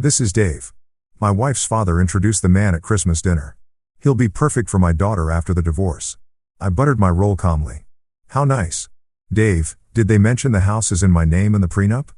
This is Dave. My wife's father introduced the man at Christmas dinner. He'll be perfect for my daughter after the divorce. I buttered my roll calmly. How nice. Dave, did they mention the house is in my name in the prenup?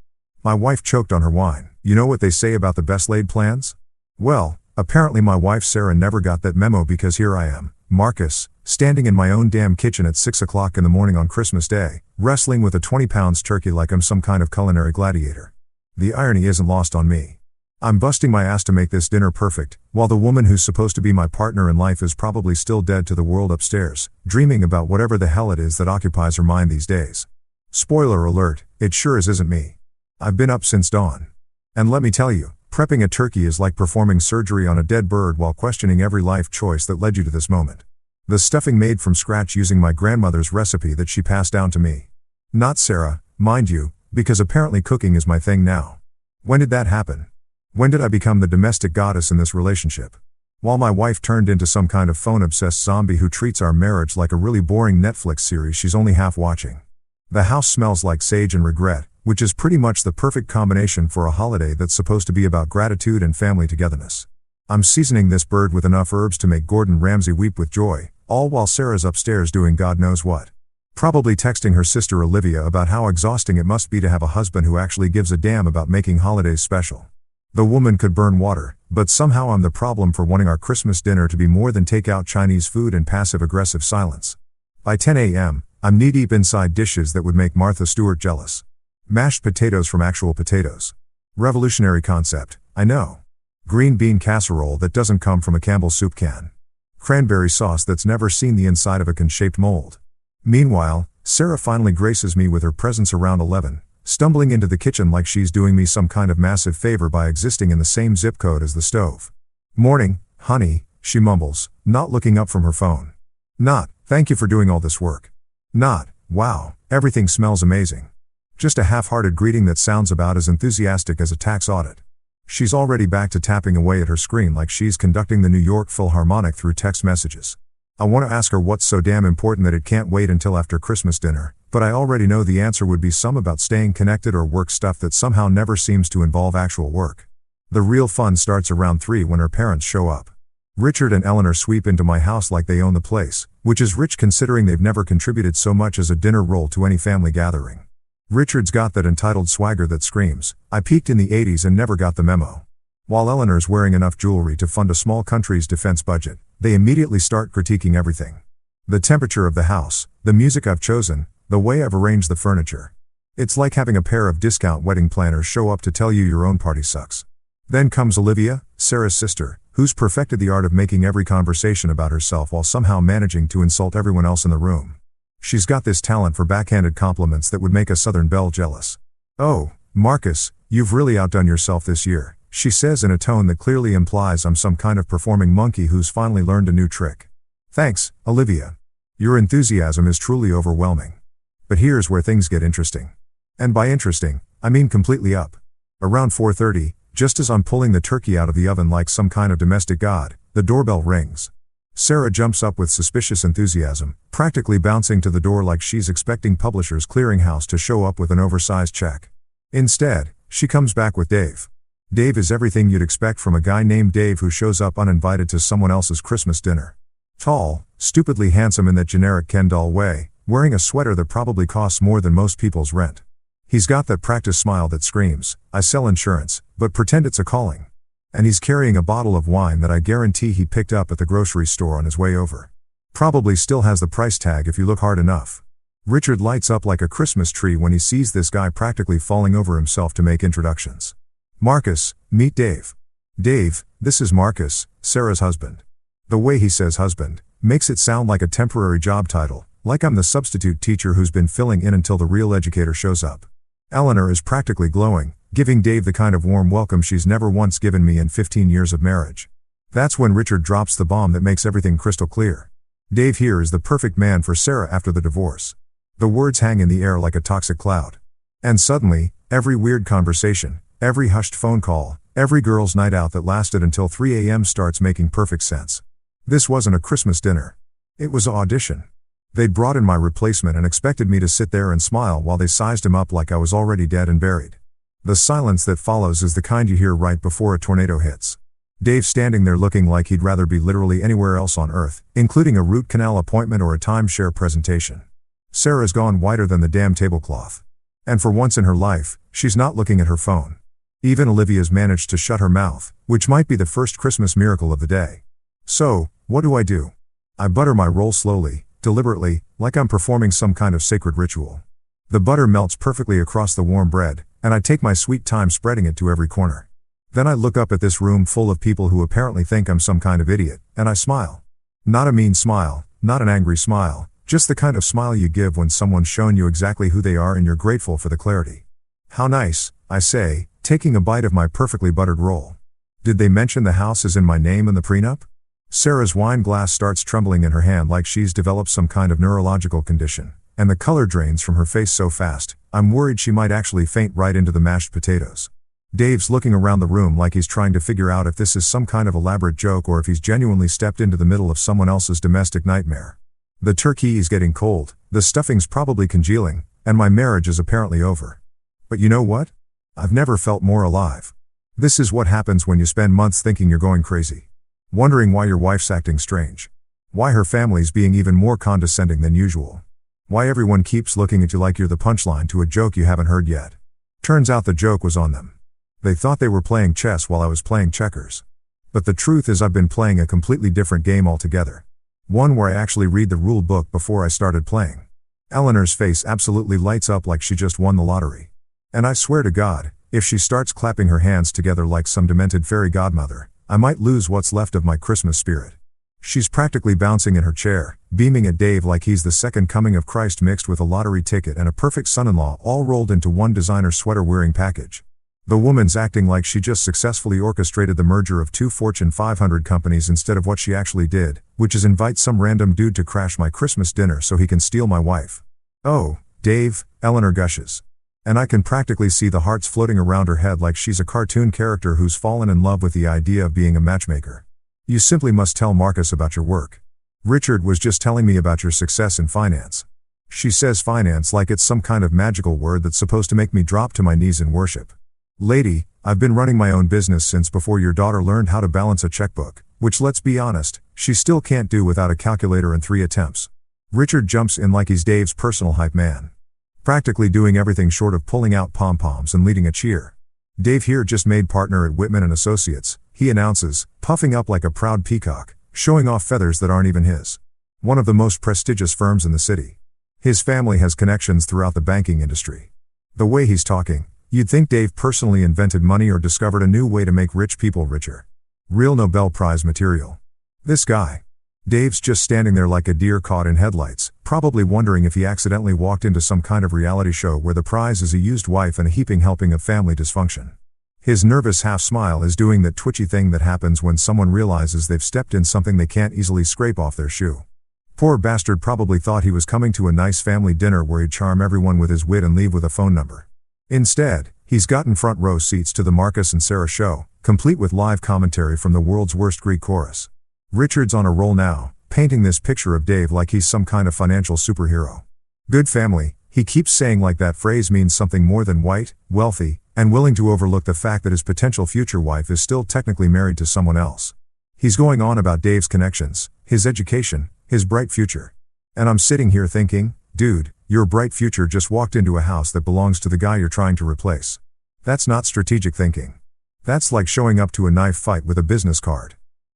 My wife choked on her wine. You know what they say about the best laid plans? Well, apparently my wife Sarah never got that memo because here I am, Marcus, standing in my own damn kitchen at 6 o'clock in the morning on Christmas Day, wrestling with a 20-pound turkey like I'm some kind of culinary gladiator. The irony isn't lost on me. I'm busting my ass to make this dinner perfect, while the woman who's supposed to be my partner in life is probably still dead to the world upstairs, dreaming about whatever the hell it is that occupies her mind these days. Spoiler alert, it sure as isn't me. I've been up since dawn. And let me tell you, prepping a turkey is like performing surgery on a dead bird while questioning every life choice that led you to this moment. The stuffing made from scratch using my grandmother's recipe that she passed down to me. Not Sarah, mind you, because apparently cooking is my thing now. When did that happen? When did I become the domestic goddess in this relationship? While my wife turned into some kind of phone-obsessed zombie who treats our marriage like a really boring Netflix series she's only half watching. The house smells like sage and regret, which is pretty much the perfect combination for a holiday that's supposed to be about gratitude and family togetherness. I'm seasoning this bird with enough herbs to make Gordon Ramsay weep with joy, all while Sarah's upstairs doing God knows what. Probably texting her sister Olivia about how exhausting it must be to have a husband who actually gives a damn about making holidays special. The woman could burn water, but somehow I'm the problem for wanting our Christmas dinner to be more than takeout Chinese food and passive-aggressive silence. By 10 a.m., I'm knee-deep inside dishes that would make Martha Stewart jealous. Mashed potatoes from actual potatoes. Revolutionary concept, I know. Green bean casserole that doesn't come from a Campbell's soup can. Cranberry sauce that's never seen the inside of a can-shaped mold. Meanwhile, Sarah finally graces me with her presence around 11, stumbling into the kitchen like she's doing me some kind of massive favor by existing in the same zip code as the stove. Morning, honey, she mumbles, not looking up from her phone. Not, thank you for doing all this work. Not, wow, everything smells amazing. Just a half-hearted greeting that sounds about as enthusiastic as a tax audit. She's already back to tapping away at her screen like she's conducting the New York Philharmonic through text messages. I want to ask her what's so damn important that it can't wait until after Christmas dinner, but I already know the answer would be some about staying connected or work stuff that somehow never seems to involve actual work. The real fun starts around 3 when her parents show up. Richard and Eleanor sweep into my house like they own the place, which is rich considering they've never contributed so much as a dinner roll to any family gathering. Richard's got that entitled swagger that screams, I peaked in the 80s and never got the memo. While Eleanor's wearing enough jewelry to fund a small country's defense budget, they immediately start critiquing everything. The temperature of the house, the music I've chosen, the way I've arranged the furniture. It's like having a pair of discount wedding planners show up to tell you your own party sucks. Then comes Olivia, Sarah's sister, who's perfected the art of making every conversation about herself while somehow managing to insult everyone else in the room. She's got this talent for backhanded compliments that would make a Southern belle jealous. Oh, Marcus, you've really outdone yourself this year, she says in a tone that clearly implies I'm some kind of performing monkey who's finally learned a new trick. Thanks, Olivia. Your enthusiasm is truly overwhelming. But here's where things get interesting. And by interesting, I mean completely up. Around 4:30, just as I'm pulling the turkey out of the oven like some kind of domestic god, the doorbell rings. Sarah jumps up with suspicious enthusiasm, practically bouncing to the door like she's expecting Publishers Clearinghouse to show up with an oversized check. Instead, she comes back with Dave. Dave is everything you'd expect from a guy named Dave who shows up uninvited to someone else's Christmas dinner. Tall, stupidly handsome in that generic Ken doll way, wearing a sweater that probably costs more than most people's rent. He's got that practice smile that screams, I sell insurance, but pretend it's a calling. And he's carrying a bottle of wine that I guarantee he picked up at the grocery store on his way over. Probably still has the price tag if you look hard enough. Richard lights up like a Christmas tree when he sees this guy practically falling over himself to make introductions. Marcus, meet Dave. Dave, this is Marcus, Sarah's husband. The way he says husband makes it sound like a temporary job title, like I'm the substitute teacher who's been filling in until the real educator shows up. Eleanor is practically glowing, giving Dave the kind of warm welcome she's never once given me in 15 years of marriage. That's when Richard drops the bomb that makes everything crystal clear. Dave here is the perfect man for Sarah after the divorce. The words hang in the air like a toxic cloud. And suddenly, every weird conversation, every hushed phone call, every girls' night out that lasted until 3 a.m. starts making perfect sense. This wasn't a Christmas dinner. It was an audition. They'd brought in my replacement and expected me to sit there and smile while they sized him up like I was already dead and buried. The silence that follows is the kind you hear right before a tornado hits. Dave standing there looking like he'd rather be literally anywhere else on earth, including a root canal appointment or a timeshare presentation. Sarah's gone whiter than the damn tablecloth. And for once in her life, she's not looking at her phone. Even Olivia's managed to shut her mouth, which might be the first Christmas miracle of the day. So, what do? I butter my roll slowly, deliberately, like I'm performing some kind of sacred ritual. The butter melts perfectly across the warm bread, and I take my sweet time spreading it to every corner. Then I look up at this room full of people who apparently think I'm some kind of idiot, and I smile. Not a mean smile, not an angry smile, just the kind of smile you give when someone's shown you exactly who they are and you're grateful for the clarity. How nice, I say, taking a bite of my perfectly buttered roll. Did they mention the house is in my name in the prenup? Sarah's wine glass starts trembling in her hand like she's developed some kind of neurological condition, and the color drains from her face so fast, I'm worried she might actually faint right into the mashed potatoes. Dave's looking around the room like he's trying to figure out if this is some kind of elaborate joke or if he's genuinely stepped into the middle of someone else's domestic nightmare. The turkey is getting cold, the stuffing's probably congealing, and my marriage is apparently over. But you know what? I've never felt more alive. This is what happens when you spend months thinking you're going crazy. Wondering why your wife's acting strange. Why her family's being even more condescending than usual. Why everyone keeps looking at you like you're the punchline to a joke you haven't heard yet. Turns out the joke was on them. They thought they were playing chess while I was playing checkers. But the truth is I've been playing a completely different game altogether. One where I actually read the rule book before I started playing. Eleanor's face absolutely lights up like she just won the lottery. And I swear to God, if she starts clapping her hands together like some demented fairy godmother, I might lose what's left of my Christmas spirit. She's practically bouncing in her chair, beaming at Dave like he's the second coming of Christ mixed with a lottery ticket and a perfect son-in-law all rolled into one designer sweater-wearing package. The woman's acting like she just successfully orchestrated the merger of 2 Fortune 500 companies instead of what she actually did, which is invite some random dude to crash my Christmas dinner so he can steal my wife. Oh, Dave, Eleanor gushes. And I can practically see the hearts floating around her head like she's a cartoon character who's fallen in love with the idea of being a matchmaker. You simply must tell Marcus about your work. Richard was just telling me about your success in finance. She says finance like it's some kind of magical word that's supposed to make me drop to my knees in worship. Lady, I've been running my own business since before your daughter learned how to balance a checkbook, which let's be honest, she still can't do without a calculator in 3 attempts. Richard jumps in like he's Dave's personal hype man. Practically doing everything short of pulling out pom-poms and leading a cheer. Dave here just made partner at Whitman & Associates, he announces, puffing up like a proud peacock, showing off feathers that aren't even his. One of the most prestigious firms in the city. His family has connections throughout the banking industry. The way he's talking, you'd think Dave personally invented money or discovered a new way to make rich people richer. Real Nobel Prize material. This guy. Dave's just standing there like a deer caught in headlights, probably wondering if he accidentally walked into some kind of reality show where the prize is a used wife and a heaping helping of family dysfunction. His nervous half-smile is doing that twitchy thing that happens when someone realizes they've stepped in something they can't easily scrape off their shoe. Poor bastard probably thought he was coming to a nice family dinner where he'd charm everyone with his wit and leave with a phone number. Instead, he's gotten front row seats to the Marcus and Sarah show, complete with live commentary from the world's worst Greek chorus. Richard's on a roll now, painting this picture of Dave like he's some kind of financial superhero. Good family, he keeps saying like that phrase means something more than white, wealthy, and willing to overlook the fact that his potential future wife is still technically married to someone else. He's going on about Dave's connections, his education, his bright future. And I'm sitting here thinking, dude, your bright future just walked into a house that belongs to the guy you're trying to replace. That's not strategic thinking. That's like showing up to a knife fight with a business card.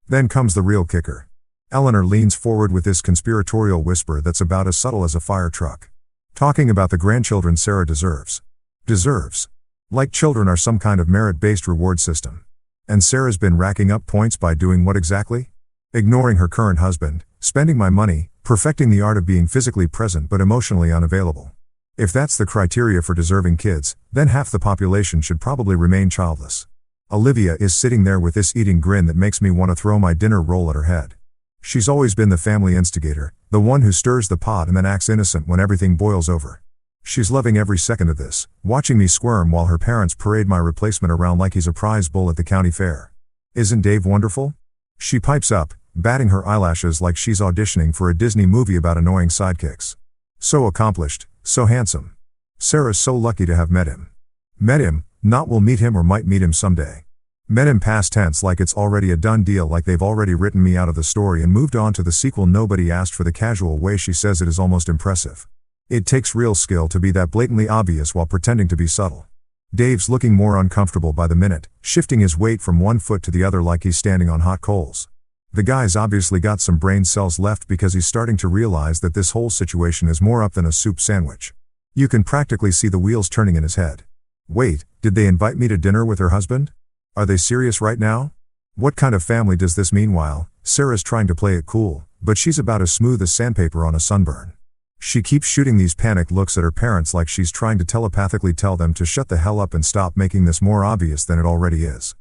Then comes the real kicker. Eleanor leans forward with this conspiratorial whisper that's about as subtle as a fire truck. Talking about the grandchildren Sarah deserves. Deserves. Like children are some kind of merit-based reward system. And Sarah's been racking up points by doing what exactly? Ignoring her current husband, spending my money, perfecting the art of being physically present but emotionally unavailable. If that's the criteria for deserving kids, then half the population should probably remain childless. Olivia is sitting there with this eating grin that makes me want to throw my dinner roll at her head. She's always been the family instigator, the one who stirs the pot and then acts innocent when everything boils over. She's loving every second of this, watching me squirm while her parents parade my replacement around like he's a prize bull at the county fair. Isn't Dave wonderful? She pipes up, batting her eyelashes like she's auditioning for a Disney movie about annoying sidekicks. So accomplished, so handsome. Sarah's so lucky to have met him. Met him, Not will meet him or might meet him someday. Met him past tense like it's already a done deal, like they've already written me out of the story and moved on to the sequel. Nobody asked for the casual way she says it is almost impressive. It takes real skill to be that blatantly obvious while pretending to be subtle. Dave's looking more uncomfortable by the minute, shifting his weight from one foot to the other like he's standing on hot coals. The guy's obviously got some brain cells left because he's starting to realize that this whole situation is more up than a soup sandwich. You can practically see the wheels turning in his head. Wait, did they invite me to dinner with her husband? Are they serious right now? What kind of family does this? Meanwhile, Sarah's trying to play it cool, but she's about as smooth as sandpaper on a sunburn. She keeps shooting these panicked looks at her parents like she's trying to telepathically tell them to shut the hell up and stop making this more obvious than it already is.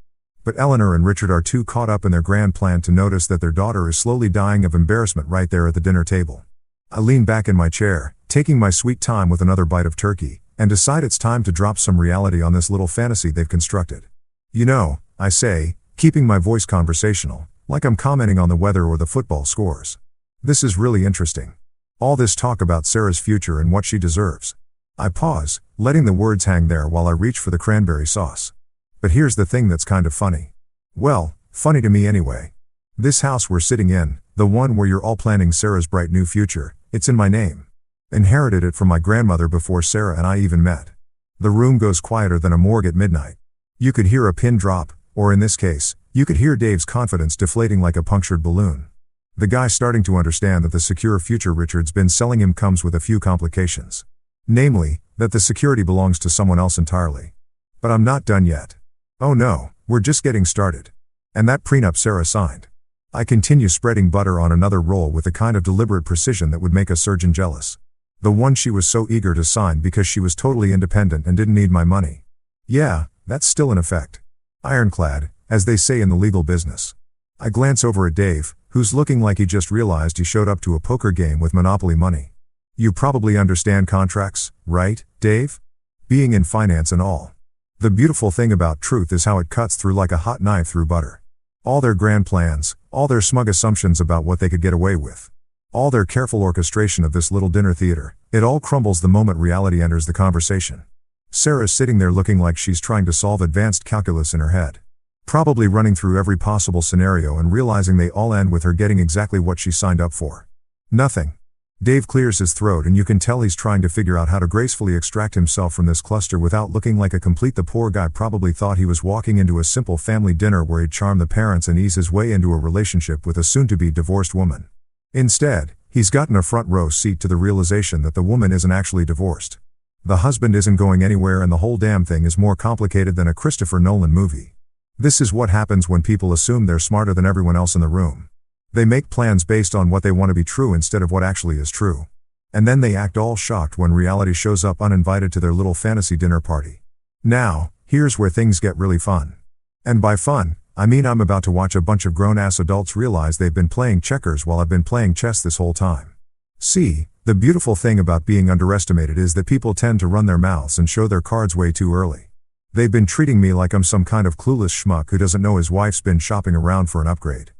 But Eleanor and Richard are too caught up in their grand plan to notice that their daughter is slowly dying of embarrassment right there at the dinner table. I lean back in my chair, taking my sweet time with another bite of turkey, and decide it's time to drop some reality on this little fantasy they've constructed. You know, I say, keeping my voice conversational, like I'm commenting on the weather or the football scores. This is really interesting. All this talk about Sarah's future and what she deserves. I pause, letting the words hang there while I reach for the cranberry sauce. But here's the thing that's kind of funny. Well, funny to me anyway. This house we're sitting in, the one where you're all planning Sarah's bright new future, it's in my name. Inherited it from my grandmother before Sarah and I even met. The room goes quieter than a morgue at midnight. You could hear a pin drop, or in this case, you could hear Dave's confidence deflating like a punctured balloon. The guy starting to understand that the secure future Richard's been selling him comes with a few complications. Namely, that the security belongs to someone else entirely. But I'm not done yet. Oh no, we're just getting started. And that prenup Sarah signed. I continue spreading butter on another roll with the kind of deliberate precision that would make a surgeon jealous. The one she was so eager to sign because she was totally independent and didn't need my money. Yeah, that's still in effect. Ironclad, as they say in the legal business. I glance over at Dave, who's looking like he just realized he showed up to a poker game with Monopoly money. You probably understand contracts, right, Dave? Being in finance and all. The beautiful thing about truth is how it cuts through like a hot knife through butter. All their grand plans, all their smug assumptions about what they could get away with. All their careful orchestration of this little dinner theater, it all crumbles the moment reality enters the conversation. Sarah's sitting there looking like she's trying to solve advanced calculus in her head. Probably running through every possible scenario and realizing they all end with her getting exactly what she signed up for. Nothing. Dave clears his throat and you can tell he's trying to figure out how to gracefully extract himself from this cluster without looking like a complete. The poor guy probably thought he was walking into a simple family dinner where he'd charm the parents and ease his way into a relationship with a soon-to-be divorced woman. Instead, he's gotten a front row seat to the realization that the woman isn't actually divorced. The husband isn't going anywhere and the whole damn thing is more complicated than a Christopher Nolan movie. This is what happens when people assume they're smarter than everyone else in the room. They make plans based on what they want to be true instead of what actually is true. And then they act all shocked when reality shows up uninvited to their little fantasy dinner party. Now, here's where things get really fun. And by fun, I mean I'm about to watch a bunch of grown-ass adults realize they've been playing checkers while I've been playing chess this whole time. See, the beautiful thing about being underestimated is that people tend to run their mouths and show their cards way too early. They've been treating me like I'm some kind of clueless schmuck who doesn't know his wife's been shopping around for an upgrade.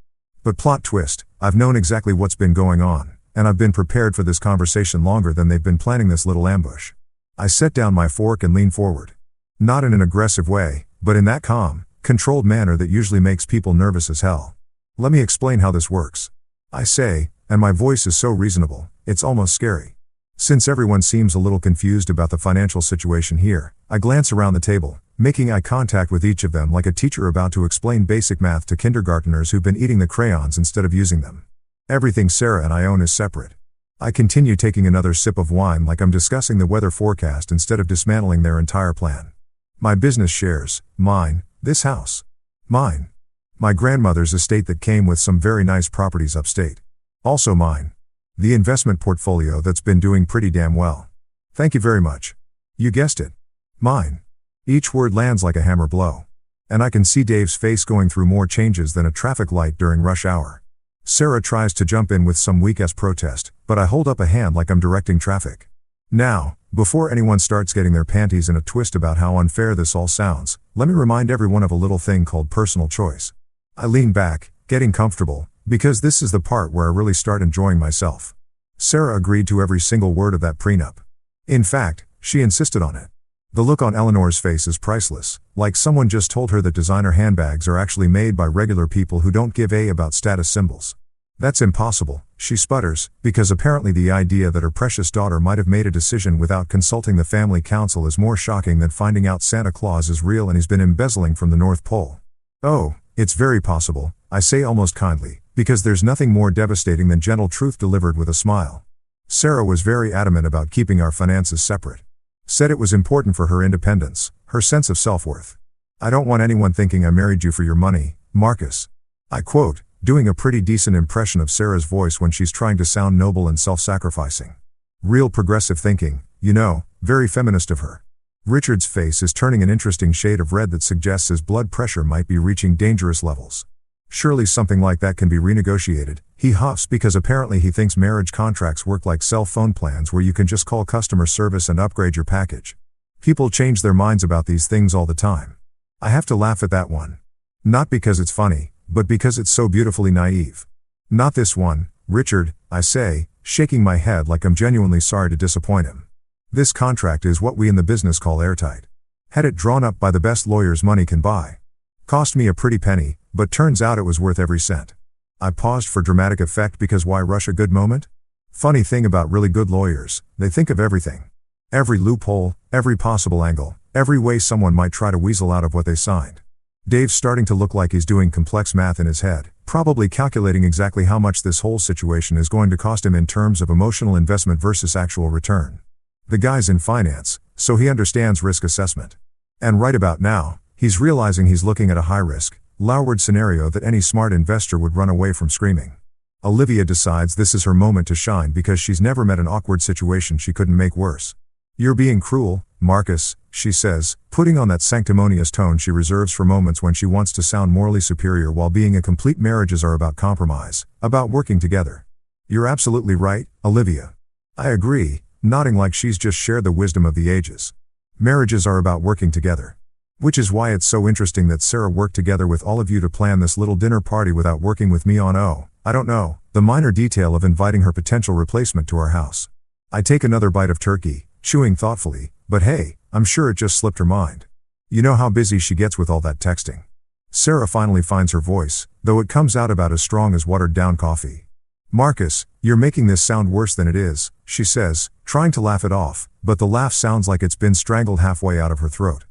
But plot twist, I've known exactly what's been going on, and I've been prepared for this conversation longer than they've been planning this little ambush. I set down my fork and lean forward. Not in an aggressive way, but in that calm, controlled manner that usually makes people nervous as hell. Let me explain how this works. I say, and my voice is so reasonable, it's almost scary. Since everyone seems a little confused about the financial situation here, I glance around the table, making eye contact with each of them like a teacher about to explain basic math to kindergartners who've been eating the crayons instead of using them. Everything Sarah and I own is separate. I continue taking another sip of wine like I'm discussing the weather forecast instead of dismantling their entire plan. My business shares, mine, this house. Mine. My grandmother's estate that came with some very nice properties upstate. Also mine. The investment portfolio that's been doing pretty damn well. Thank you very much. You guessed it. Mine. Each word lands like a hammer blow. And I can see Dave's face going through more changes than a traffic light during rush hour. Sarah tries to jump in with some weak-ass protest, but I hold up a hand like I'm directing traffic. Now, before anyone starts getting their panties in a twist about how unfair this all sounds, let me remind everyone of a little thing called personal choice. I lean back, getting comfortable, because this is the part where I really start enjoying myself. Sarah agreed to every single word of that prenup. In fact, she insisted on it. The look on Eleanor's face is priceless, like someone just told her that designer handbags are actually made by regular people who don't give a about status symbols. That's impossible, she sputters, because apparently the idea that her precious daughter might have made a decision without consulting the family council is more shocking than finding out Santa Claus is real and he's been embezzling from the North Pole. Oh, it's very possible, I say almost kindly, because there's nothing more devastating than gentle truth delivered with a smile. Sarah was very adamant about keeping our finances separate. Said it was important for her independence, her sense of self-worth. I don't want anyone thinking I married you for your money, Marcus. I quote, doing a pretty decent impression of Sarah's voice when she's trying to sound noble and self-sacrificing. Real progressive thinking, you know, very feminist of her. Richard's face is turning an interesting shade of red that suggests his blood pressure might be reaching dangerous levels. Surely something like that can be renegotiated, he huffs because apparently he thinks marriage contracts work like cell phone plans where you can just call customer service and upgrade your package. People change their minds about these things all the time. I have to laugh at that one. Not because it's funny, but because it's so beautifully naive. Not this one, Richard, I say, shaking my head like I'm genuinely sorry to disappoint him. This contract is what we in the business call airtight. Had it drawn up by the best lawyers money can buy. Cost me a pretty penny, but turns out it was worth every cent. I paused for dramatic effect because why rush a good moment? Funny thing about really good lawyers, they think of everything. Every loophole, every possible angle, every way someone might try to weasel out of what they signed. Dave's starting to look like he's doing complex math in his head, probably calculating exactly how much this whole situation is going to cost him in terms of emotional investment versus actual return. The guy's in finance, so he understands risk assessment. And right about now, he's realizing he's looking at a high-risk, low-reward scenario that any smart investor would run away from screaming. Olivia decides this is her moment to shine because she's never met an awkward situation she couldn't make worse. You're being cruel, Marcus, she says, putting on that sanctimonious tone she reserves for moments when she wants to sound morally superior while being a complete. Marriages are about compromise, about working together. You're absolutely right, Olivia. I agree, nodding like she's just shared the wisdom of the ages. Marriages are about working together. Which is why it's so interesting that Sarah worked together with all of you to plan this little dinner party without working with me on the minor detail of inviting her potential replacement to our house. I take another bite of turkey, chewing thoughtfully, but hey, I'm sure it just slipped her mind. You know how busy she gets with all that texting. Sarah finally finds her voice, though it comes out about as strong as watered-down coffee. Marcus, you're making this sound worse than it is, she says, trying to laugh it off, but the laugh sounds like it's been strangled halfway out of her throat.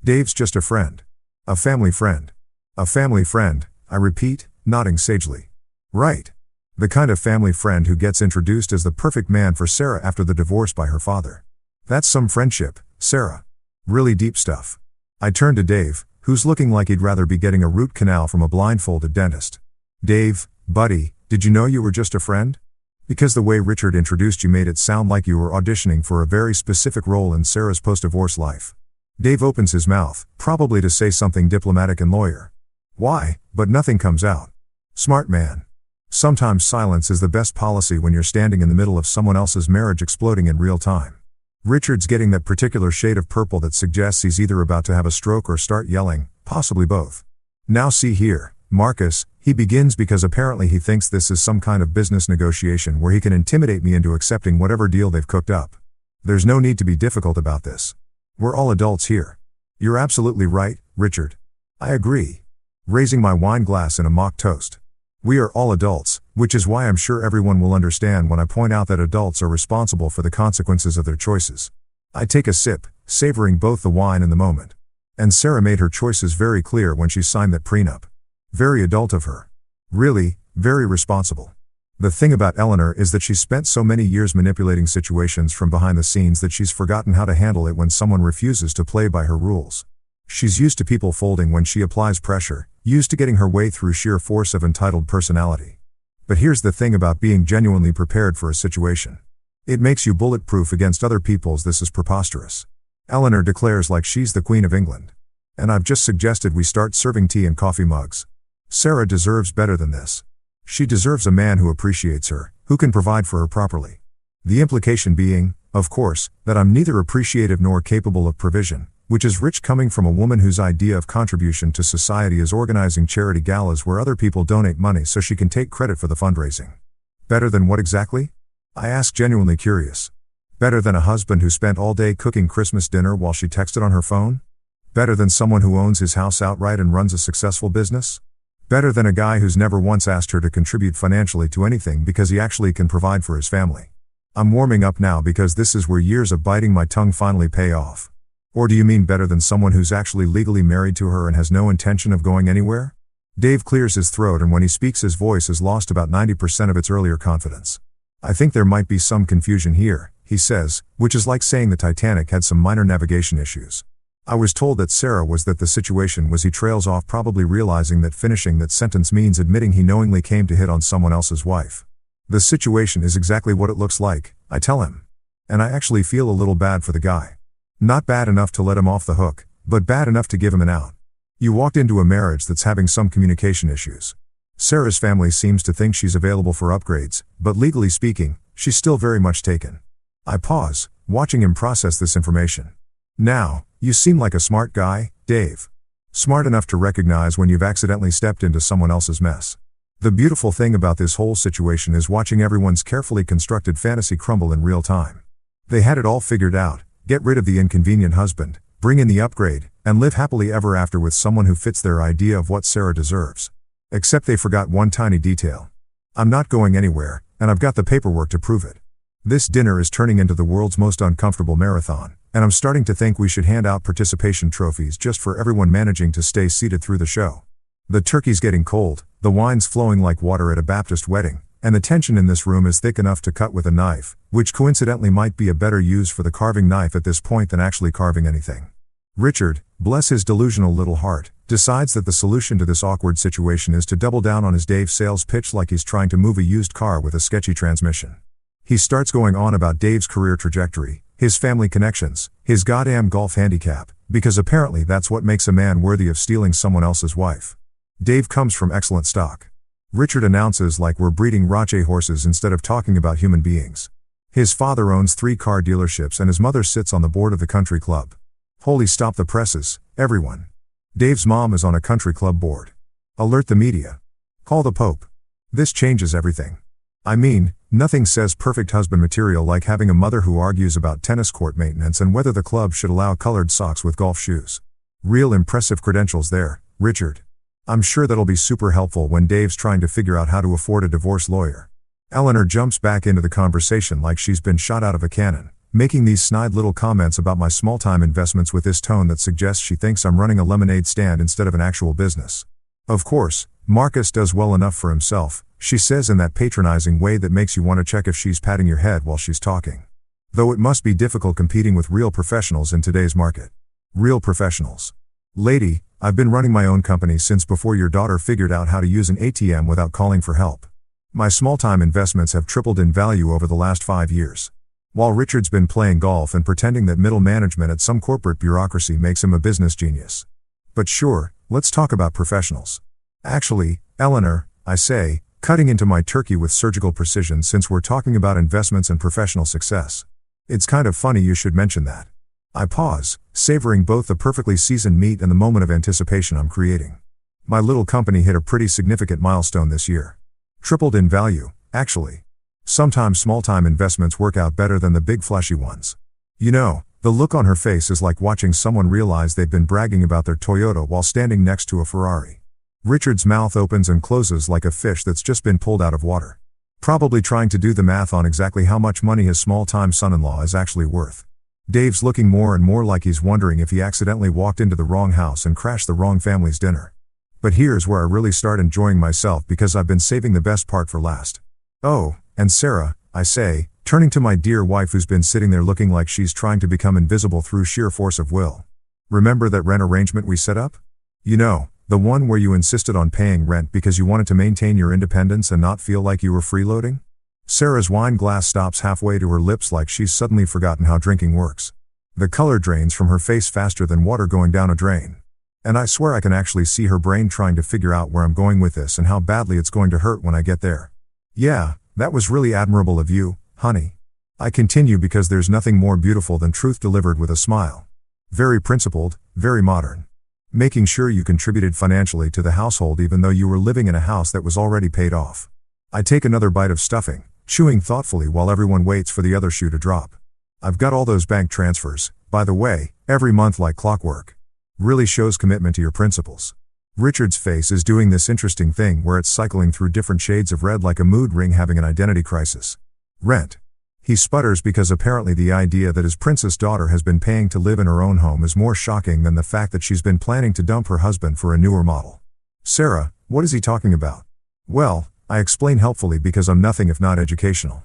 Dave's just a friend. A family friend. A family friend, I repeat, nodding sagely. Right. The kind of family friend who gets introduced as the perfect man for Sarah after the divorce by her father. That's some friendship, Sarah. Really deep stuff. I turn to Dave, who's looking like he'd rather be getting a root canal from a blindfolded dentist. Dave, buddy, did you know you were just a friend? Because the way Richard introduced you made it sound like you were auditioning for a very specific role in Sarah's post-divorce life. Dave opens his mouth, probably to say something diplomatic and lawyer. Why, but nothing comes out. Smart man. Sometimes silence is the best policy when you're standing in the middle of someone else's marriage exploding in real time. Richard's getting that particular shade of purple that suggests he's either about to have a stroke or start yelling, possibly both. Now see here, Marcus, he begins because apparently he thinks this is some kind of business negotiation where he can intimidate me into accepting whatever deal they've cooked up. There's no need to be difficult about this. We're all adults here. You're absolutely right, Richard. I agree. Raising my wine glass in a mock toast. We are all adults, which is why I'm sure everyone will understand when I point out that adults are responsible for the consequences of their choices. I take a sip, savoring both the wine and the moment. And Sarah made her choices very clear when she signed that prenup. Very adult of her. Really, very responsible. The thing about Eleanor is that she's spent so many years manipulating situations from behind the scenes that she's forgotten how to handle it when someone refuses to play by her rules. She's used to people folding when she applies pressure, used to getting her way through sheer force of entitled personality. But here's the thing about being genuinely prepared for a situation. It makes you bulletproof against other people's. This is preposterous. Eleanor declares like she's the Queen of England. And I've just suggested we start serving tea in coffee mugs. Sarah deserves better than this. She deserves a man who appreciates her, who can provide for her properly. The implication being, of course, that I'm neither appreciative nor capable of provision, which is rich coming from a woman whose idea of contribution to society is organizing charity galas where other people donate money so she can take credit for the fundraising. Better than what exactly? I ask, genuinely curious. Better than a husband who spent all day cooking Christmas dinner while she texted on her phone? Better than someone who owns his house outright and runs a successful business? Better than a guy who's never once asked her to contribute financially to anything because he actually can provide for his family? I'm warming up now because this is where years of biting my tongue finally pay off. Or do you mean better than someone who's actually legally married to her and has no intention of going anywhere? Dave clears his throat, and when he speaks his voice has lost about 90% of its earlier confidence. I think there might be some confusion here, he says, which is like saying the Titanic had some minor navigation issues. I was told that Sarah was that the situation was. He trails off, probably realizing that finishing that sentence means admitting he knowingly came to hit on someone else's wife. The situation is exactly what it looks like, I tell him. And I actually feel a little bad for the guy. Not bad enough to let him off the hook, but bad enough to give him an out. You walked into a marriage that's having some communication issues. Sarah's family seems to think she's available for upgrades, but legally speaking, she's still very much taken. I pause, watching him process this information. Now, you seem like a smart guy, Dave. Smart enough to recognize when you've accidentally stepped into someone else's mess. The beautiful thing about this whole situation is watching everyone's carefully constructed fantasy crumble in real time. They had it all figured out: get rid of the inconvenient husband, bring in the upgrade, and live happily ever after with someone who fits their idea of what Sarah deserves. Except they forgot one tiny detail. I'm not going anywhere, and I've got the paperwork to prove it. This dinner is turning into the world's most uncomfortable marathon, and I'm starting to think we should hand out participation trophies just for everyone managing to stay seated through the show. The turkey's getting cold, the wine's flowing like water at a Baptist wedding, and the tension in this room is thick enough to cut with a knife, which coincidentally might be a better use for the carving knife at this point than actually carving anything. Richard, bless his delusional little heart, decides that the solution to this awkward situation is to double down on his Dave sales pitch like he's trying to move a used car with a sketchy transmission. He starts going on about Dave's career trajectory, his family connections, his goddamn golf handicap, because apparently that's what makes a man worthy of stealing someone else's wife. Dave comes from excellent stock. Richard announces like we're breeding Rache horses instead of talking about human beings. His father owns 3 car dealerships and his mother sits on the board of the country club. Holy stop the presses, everyone. Dave's mom is on a country club board. Alert the media. Call the Pope. This changes everything. I mean, nothing says perfect husband material like having a mother who argues about tennis court maintenance and whether the club should allow colored socks with golf shoes. Real impressive credentials there, Richard. I'm sure that'll be super helpful when Dave's trying to figure out how to afford a divorce lawyer. Eleanor jumps back into the conversation like she's been shot out of a cannon, making these snide little comments about my small-time investments with this tone that suggests she thinks I'm running a lemonade stand instead of an actual business. Of course, Marcus does well enough for himself, she says in that patronizing way that makes you want to check if she's patting your head while she's talking. Though it must be difficult competing with real professionals in today's market. Real professionals. Lady, I've been running my own company since before your daughter figured out how to use an ATM without calling for help. My small-time investments have tripled in value over the last 5 years. While Richard's been playing golf and pretending that middle management at some corporate bureaucracy makes him a business genius. But sure, let's talk about professionals. Actually, Eleanor, I say, cutting into my turkey with surgical precision since we're talking about investments and professional success. It's kind of funny you should mention that. I pause, savoring both the perfectly seasoned meat and the moment of anticipation I'm creating. My little company hit a pretty significant milestone this year. Tripled in value, actually. Sometimes small-time investments work out better than the big flashy ones. You know, the look on her face is like watching someone realize they've been bragging about their Toyota while standing next to a Ferrari. Richard's mouth opens and closes like a fish that's just been pulled out of water. Probably trying to do the math on exactly how much money his small-time son-in-law is actually worth. Dave's looking more and more like he's wondering if he accidentally walked into the wrong house and crashed the wrong family's dinner. But here's where I really start enjoying myself because I've been saving the best part for last. Oh, and Sarah, I say, turning to my dear wife who's been sitting there looking like she's trying to become invisible through sheer force of will. Remember that rent arrangement we set up? You know, the one where you insisted on paying rent because you wanted to maintain your independence and not feel like you were freeloading? Sarah's wine glass stops halfway to her lips like she's suddenly forgotten how drinking works. The color drains from her face faster than water going down a drain. And I swear I can actually see her brain trying to figure out where I'm going with this and how badly it's going to hurt when I get there. Yeah, that was really admirable of you, honey. I continue because there's nothing more beautiful than truth delivered with a smile. Very principled, very modern. Making sure you contributed financially to the household even though you were living in a house that was already paid off. I take another bite of stuffing, chewing thoughtfully while everyone waits for the other shoe to drop. I've got all those bank transfers, by the way, every month like clockwork. Really shows commitment to your principles. Richard's face is doing this interesting thing where it's cycling through different shades of red like a mood ring having an identity crisis. Rent. He sputters because apparently the idea that his princess daughter has been paying to live in her own home is more shocking than the fact that she's been planning to dump her husband for a newer model. Sarah, what is he talking about? Well, I explain helpfully because I'm nothing if not educational.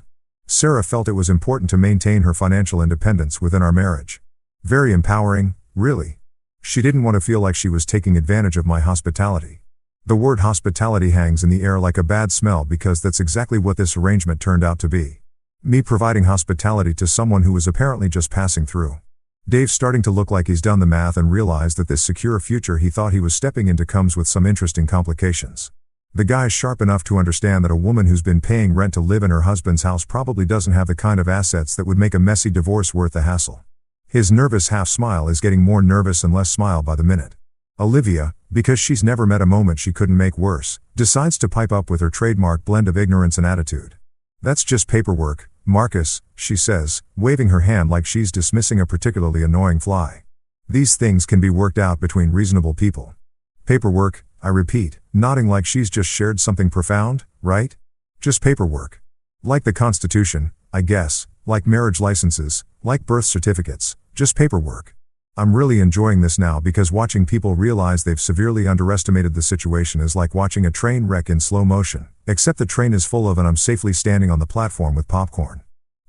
Sarah felt it was important to maintain her financial independence within our marriage. Very empowering, really. She didn't want to feel like she was taking advantage of my hospitality. The word hospitality hangs in the air like a bad smell because that's exactly what this arrangement turned out to be. Me providing hospitality to someone who was apparently just passing through. Dave's starting to look like he's done the math and realized that this secure future he thought he was stepping into comes with some interesting complications. The guy's sharp enough to understand that a woman who's been paying rent to live in her husband's house probably doesn't have the kind of assets that would make a messy divorce worth the hassle. His nervous half-smile is getting more nervous and less smile by the minute. Olivia, because she's never met a moment she couldn't make worse, decides to pipe up with her trademark blend of ignorance and attitude. That's just paperwork, Marcus, she says, waving her hand like she's dismissing a particularly annoying fly. These things can be worked out between reasonable people. Paperwork, I repeat, nodding like she's just shared something profound, right? Just paperwork. Like the Constitution, I guess, like marriage licenses, like birth certificates, just paperwork. I'm really enjoying this now because watching people realize they've severely underestimated the situation is like watching a train wreck in slow motion, except the train is full of and I'm safely standing on the platform with popcorn.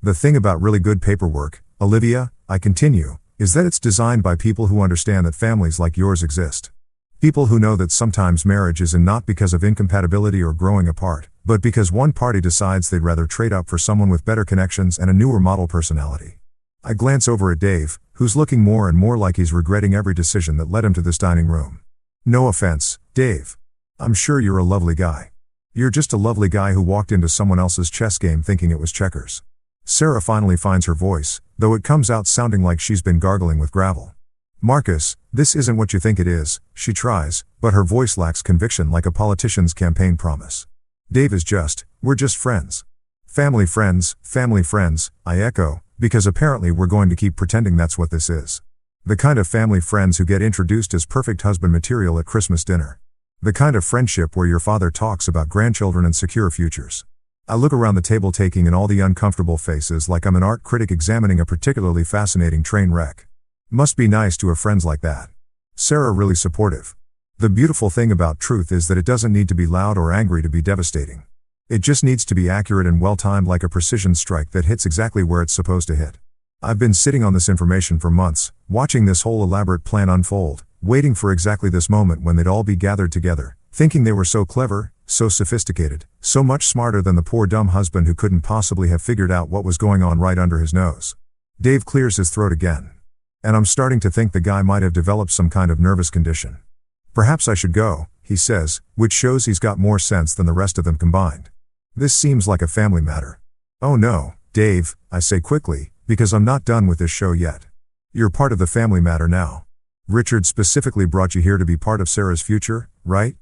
The thing about really good paperwork, Olivia, I continue, is that it's designed by people who understand that families like yours exist. People who know that sometimes marriage isn't not because of incompatibility or growing apart, but because one party decides they'd rather trade up for someone with better connections and a newer model personality. I glance over at Dave, who's looking more and more like he's regretting every decision that led him to this dining room. No offense, Dave. I'm sure you're a lovely guy. You're just a lovely guy who walked into someone else's chess game thinking it was checkers. Sarah finally finds her voice, though it comes out sounding like she's been gargling with gravel. Marcus, this isn't what you think it is, she tries, but her voice lacks conviction like a politician's campaign promise. Dave is just, we're just friends. Family friends, I echo, because apparently we're going to keep pretending that's what this is. The kind of family friends who get introduced as perfect husband material at Christmas dinner. The kind of friendship where your father talks about grandchildren and secure futures. I look around the table taking in all the uncomfortable faces like I'm an art critic examining a particularly fascinating train wreck. Must be nice to have friends like that. Sarah really supportive. The beautiful thing about truth is that it doesn't need to be loud or angry to be devastating. It just needs to be accurate and well-timed like a precision strike that hits exactly where it's supposed to hit. I've been sitting on this information for months, watching this whole elaborate plan unfold, waiting for exactly this moment when they'd all be gathered together, thinking they were so clever, so sophisticated, so much smarter than the poor dumb husband who couldn't possibly have figured out what was going on right under his nose. Dave clears his throat again. And I'm starting to think the guy might have developed some kind of nervous condition. Perhaps I should go, he says, which shows he's got more sense than the rest of them combined. This seems like a family matter. Oh no, Dave, I say quickly, because I'm not done with this show yet. You're part of the family matter now. Richard specifically brought you here to be part of Sarah's future, right?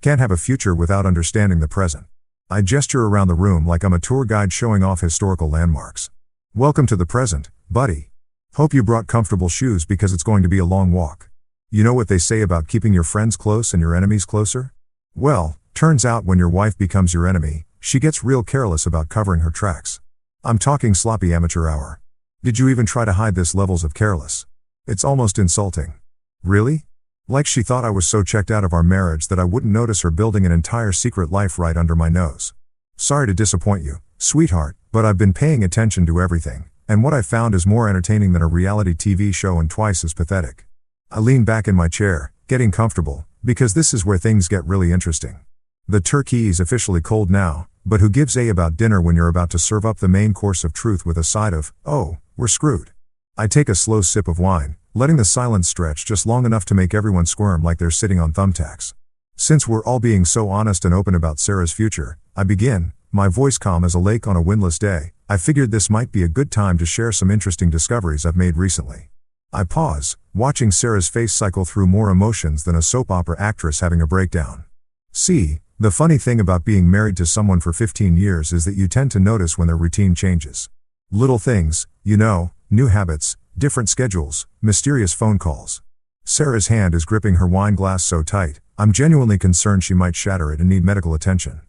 Can't have a future without understanding the present. I gesture around the room like I'm a tour guide showing off historical landmarks. Welcome to the present, buddy. Hope you brought comfortable shoes because it's going to be a long walk. You know what they say about keeping your friends close and your enemies closer? Well, turns out when your wife becomes your enemy, she gets real careless about covering her tracks. I'm talking sloppy amateur hour. Did you even try to hide this levels of careless? It's almost insulting. Really? Like she thought I was so checked out of our marriage that I wouldn't notice her building an entire secret life right under my nose. Sorry to disappoint you, sweetheart, but I've been paying attention to everything, and what I found is more entertaining than a reality TV show and twice as pathetic. I lean back in my chair, getting comfortable, because this is where things get really interesting. The turkey's officially cold now, but who gives a about dinner when you're about to serve up the main course of truth with a side of, oh, we're screwed. I take a slow sip of wine, letting the silence stretch just long enough to make everyone squirm like they're sitting on thumbtacks. Since we're all being so honest and open about Sarah's future, I begin, my voice calm as a lake on a windless day. I figured this might be a good time to share some interesting discoveries I've made recently. I pause, watching Sarah's face cycle through more emotions than a soap opera actress having a breakdown. See, the funny thing about being married to someone for 15 years is that you tend to notice when their routine changes. Little things, new habits, different schedules, mysterious phone calls. Sarah's hand is gripping her wine glass so tight, I'm genuinely concerned she might shatter it and need medical attention.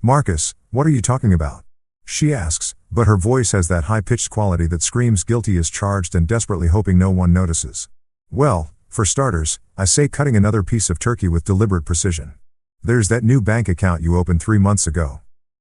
Marcus, what are you talking about? She asks, but her voice has that high-pitched quality that screams guilty as charged and desperately hoping no one notices. Well, for starters, I say cutting another piece of turkey with deliberate precision. There's that new bank account you opened 3 months ago.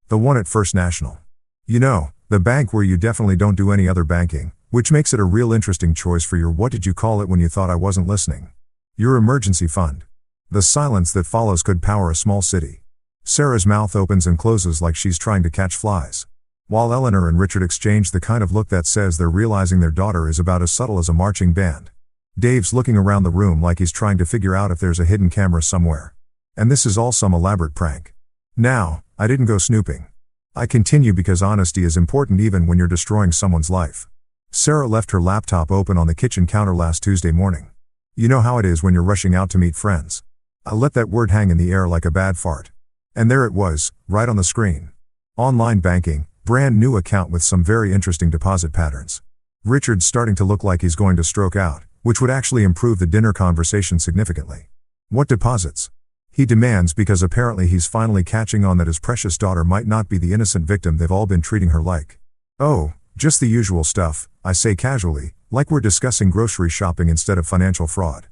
The one at First National. The bank where you definitely don't do any other banking, which makes it a real interesting choice for your what did you call it when you thought I wasn't listening. Your emergency fund. The silence that follows could power a small city. Sarah's mouth opens and closes like she's trying to catch flies. While Eleanor and Richard exchange the kind of look that says they're realizing their daughter is about as subtle as a marching band. Dave's looking around the room like he's trying to figure out if there's a hidden camera somewhere. And this is all some elaborate prank. Now, I didn't go snooping. I continue because honesty is important even when you're destroying someone's life. Sarah left her laptop open on the kitchen counter last Tuesday morning. You know how it is when you're rushing out to meet friends. I let that word hang in the air like a bad fart. And there it was, right on the screen. Online banking, brand new account with some very interesting deposit patterns. Richard's starting to look like he's going to stroke out, which would actually improve the dinner conversation significantly. What deposits? He demands because apparently he's finally catching on that his precious daughter might not be the innocent victim they've all been treating her like. Oh, just the usual stuff, I say casually, like we're discussing grocery shopping instead of financial fraud.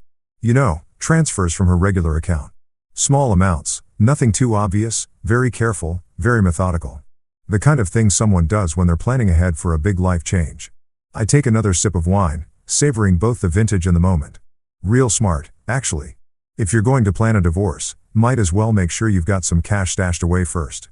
Transfers from her regular account. Small amounts, nothing too obvious, very careful, very methodical. The kind of thing someone does when they're planning ahead for a big life change. I take another sip of wine, savoring both the vintage and the moment. Real smart, actually. If you're going to plan a divorce, might as well make sure you've got some cash stashed away first.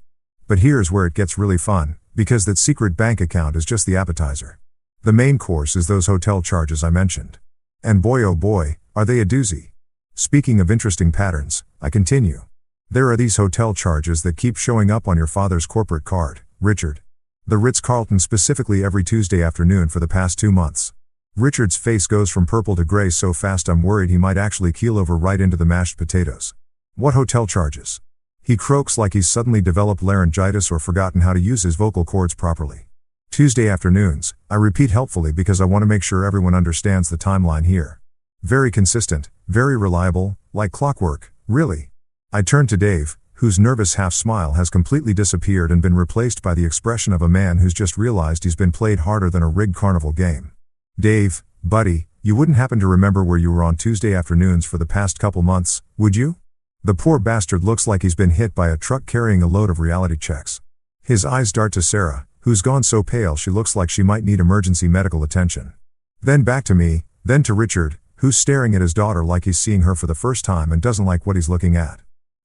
But here's where it gets really fun, because that secret bank account is just the appetizer. The main course is those hotel charges I mentioned. And boy oh boy, are they a doozy. Speaking of interesting patterns, I continue. There are these hotel charges that keep showing up on your father's corporate card, Richard. The Ritz-Carlton specifically every Tuesday afternoon for the past 2 months. Richard's face goes from purple to gray so fast I'm worried he might actually keel over right into the mashed potatoes. What hotel charges? He croaks like he's suddenly developed laryngitis or forgotten how to use his vocal cords properly. Tuesday afternoons, I repeat helpfully because I want to make sure everyone understands the timeline here. Very consistent, very reliable, like clockwork, really. I turn to Dave, whose nervous half-smile has completely disappeared and been replaced by the expression of a man who's just realized he's been played harder than a rigged carnival game. Dave, buddy, you wouldn't happen to remember where you were on Tuesday afternoons for the past couple months, would you? The poor bastard looks like he's been hit by a truck carrying a load of reality checks. His eyes dart to Sarah, who's gone so pale she looks like she might need emergency medical attention. Then back to me, then to Richard, who's staring at his daughter like he's seeing her for the first time and doesn't like what he's looking at.